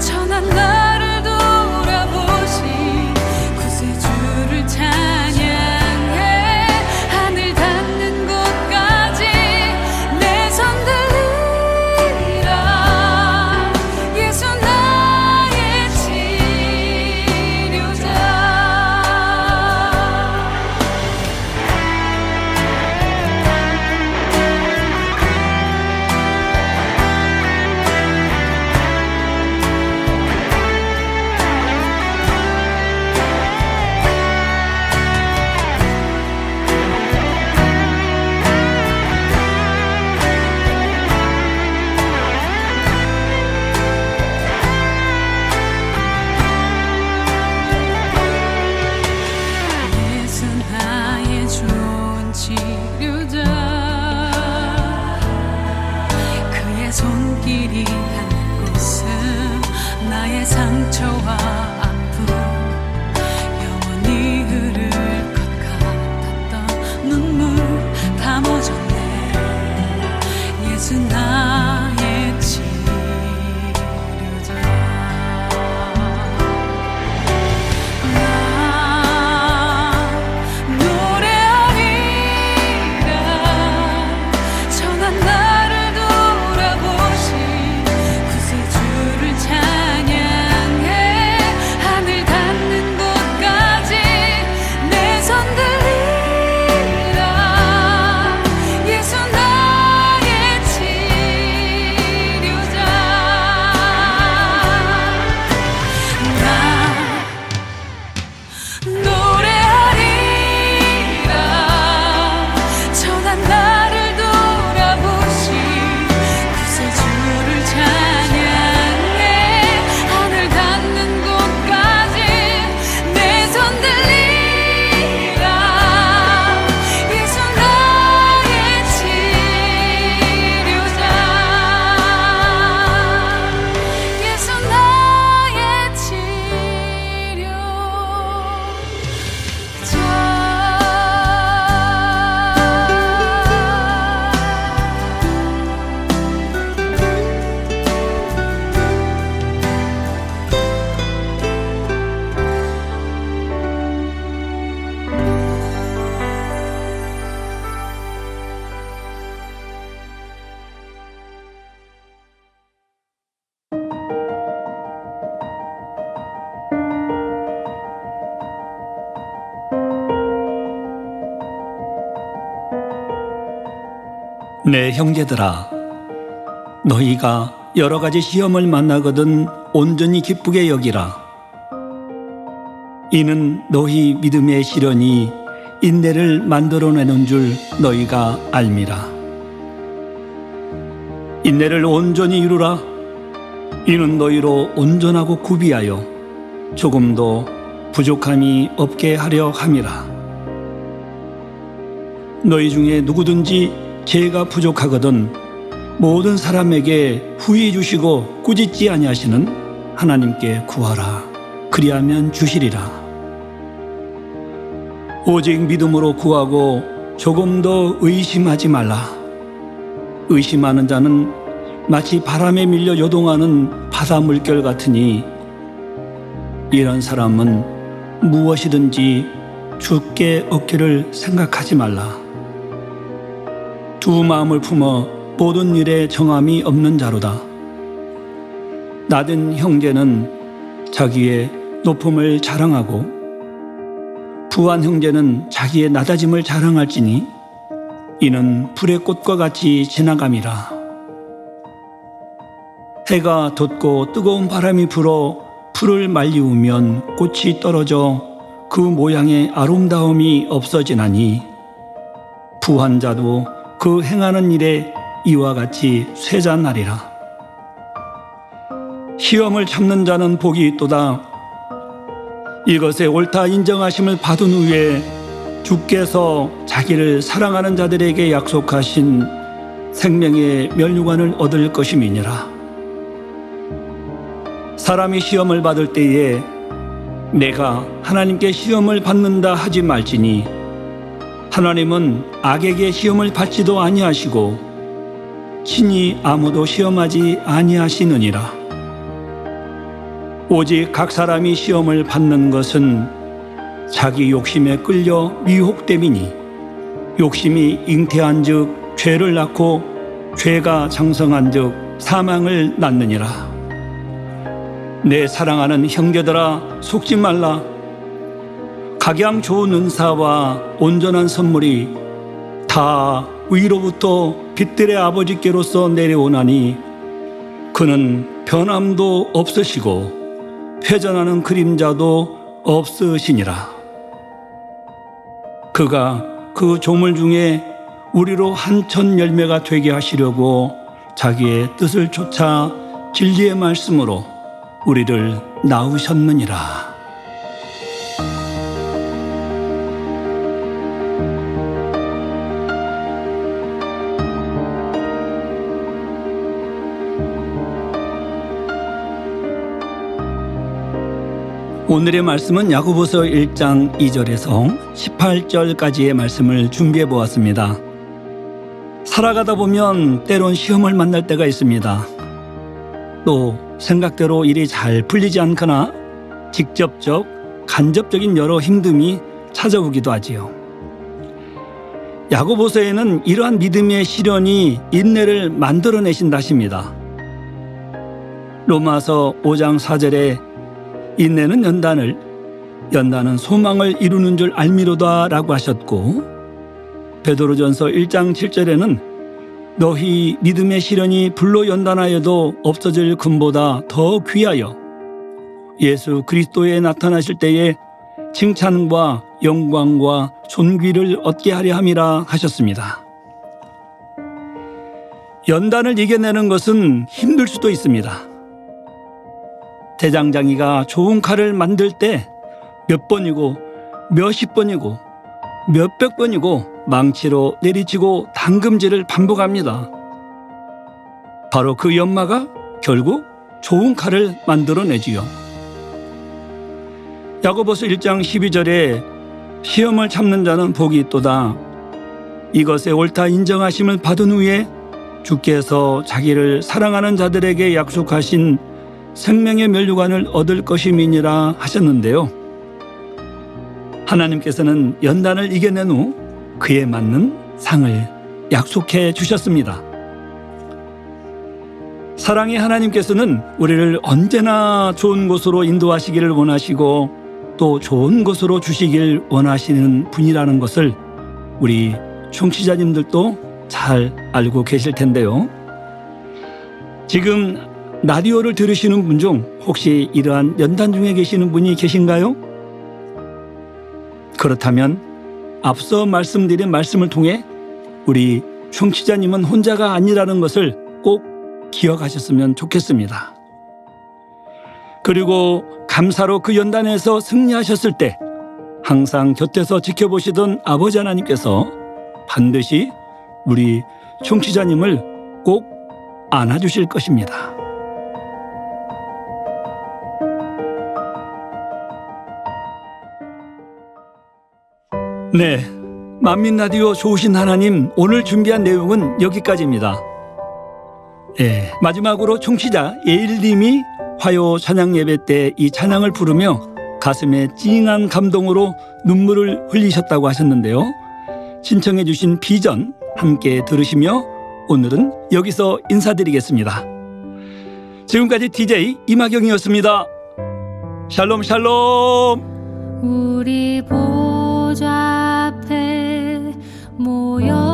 천한 나를 돌아보신 구세주를 찬양해. 하늘 닿는 곳까지 내 손 들리라. 예수 나의 치료자. 예수 나의 좋은 치료자, 그의 손길이 닿는 곳은 나의 상처와 아픔, 영원히 흐를 것 같았던 눈물 담아줬네. 예수 나의 치료자. 나 노래하리라. 천한 나를 돌아보신 구세주를 찬양해. 하늘 닿는 곳까지 내 손 들리라. 예수 나의 치료자. 나 노래하리라. 천한 나를 돌아보신 구세주를 찬양해. 하늘 닿는 곳까지 내 손 들리라. 예수 나의 치료자. 예수 나의 치료자. 내 형제들아, 너희가 여러 가지 시험을 만나거든 온전히 기쁘게 여기라. 이는 너희 믿음의 시련이 인내를 만들어내는 줄 너희가 알미라. 인내를 온전히 이루라. 이는 너희로 온전하고 구비하여 조금도 부족함이 없게 하려 함이라. 너희 중에 누구든지 죄가 부족하거든 모든 사람에게 후히 주시고 꾸짖지 아니하시는 하나님께 구하라. 그리하면 주시리라. 오직 믿음으로 구하고 조금도 의심하지 말라. 의심하는 자는 마치 바람에 밀려 요동하는 바다 물결 같으니 이런 사람은 무엇이든지 죽게 얻기를 생각하지 말라. 두 마음을 품어 모든 일에 정함이 없는 자로다. 낮은 형제는 자기의 높음을 자랑하고 부한 형제는 자기의 낮아짐을 자랑할지니 이는 불의 꽃과 같이 지나감이라. 해가 돋고 뜨거운 바람이 불어 풀을 말리우면 꽃이 떨어져 그 모양의 아름다움이 없어지나니 부한 자도 그 행하는 일에 이와 같이 쇠잔하리라. 시험을 참는 자는 복이 있도다. 이것에 옳다 인정하심을 받은 후에 주께서 자기를 사랑하는 자들에게 약속하신 생명의 면류관을 얻을 것임이니라. 사람이 시험을 받을 때에 내가 하나님께 시험을 받는다 하지 말지니 하나님은 악에게 시험을 받지도 아니하시고 친히 아무도 시험하지 아니하시느니라. 오직 각 사람이 시험을 받는 것은 자기 욕심에 끌려 미혹됨이니 욕심이 잉태한 즉 죄를 낳고 죄가 장성한 즉 사망을 낳느니라. 내 사랑하는 형제들아 속지 말라. 각양 좋은 은사와 온전한 선물이 다 위로부터 빛들의 아버지께로서 내려오나니 그는 변함도 없으시고 회전하는 그림자도 없으시니라. 그가 그 조물 중에 우리로 한천 열매가 되게 하시려고 자기의 뜻을 쫓아 진리의 말씀으로 우리를 낳으셨느니라. 오늘의 말씀은 야고보서 1장 2절에서 18절까지의 말씀을 준비해 보았습니다. 살아가다 보면 때론 시험을 만날 때가 있습니다. 또 생각대로 일이 잘 풀리지 않거나 직접적, 간접적인 여러 힘듦이 찾아오기도 하지요. 야고보서에는 이러한 믿음의 시련이 인내를 만들어내신다 하십니다. 로마서 5장 4절에 인내는 연단은 소망을 이루는 줄 알미로다 라고 하셨고, 베드로전서 1장 7절에는 너희 믿음의 시련이 불로 연단하여도 없어질 금보다 더 귀하여 예수 그리스도에 나타나실 때에 칭찬과 영광과 존귀를 얻게 하려 함이라 하셨습니다. 연단을 이겨내는 것은 힘들 수도 있습니다. 대장장이가 좋은 칼을 만들 때 몇 번이고 몇십 번이고 몇백 번이고 망치로 내리치고 당금질을 반복합니다. 바로 그 연마가 결국 좋은 칼을 만들어내지요. 야고보서 1장 12절에 시험을 참는 자는 복이 있도다. 이것에 옳다 인정하심을 받은 후에 주께서 자기를 사랑하는 자들에게 약속하신 생명의 면류관을 얻을 것임이니라 하셨는데요. 하나님께서는 연단을 이겨낸 후 그에 맞는 상을 약속해 주셨습니다. 사랑의 하나님께서는 우리를 언제나 좋은 곳으로 인도하시기를 원하시고 또 좋은 곳으로 주시길 원하시는 분이라는 것을 우리 청취자님들도 잘 알고 계실 텐데요. 지금 라디오를 들으시는 분 중 혹시 이러한 연단 중에 계시는 분이 계신가요? 그렇다면 앞서 말씀드린 말씀을 통해 우리 청취자님은 혼자가 아니라는 것을 꼭 기억하셨으면 좋겠습니다. 그리고 감사로 그 연단에서 승리하셨을 때 항상 곁에서 지켜보시던 아버지 하나님께서 반드시 우리 청취자님을 꼭 안아주실 것입니다. 네, 만민라디오 좋으신 하나님, 오늘 준비한 내용은 여기까지입니다. 마지막으로 청취자 예일님이 화요 찬양 예배 때 이 찬양을 부르며 가슴에 찡한 감동으로 눈물을 흘리셨다고 하셨는데요. 신청해 주신 비전 함께 들으시며 오늘은 여기서 인사드리겠습니다. 지금까지 DJ 이마경이었습니다. 샬롬 샬롬. 우리 보좌 앞에 모여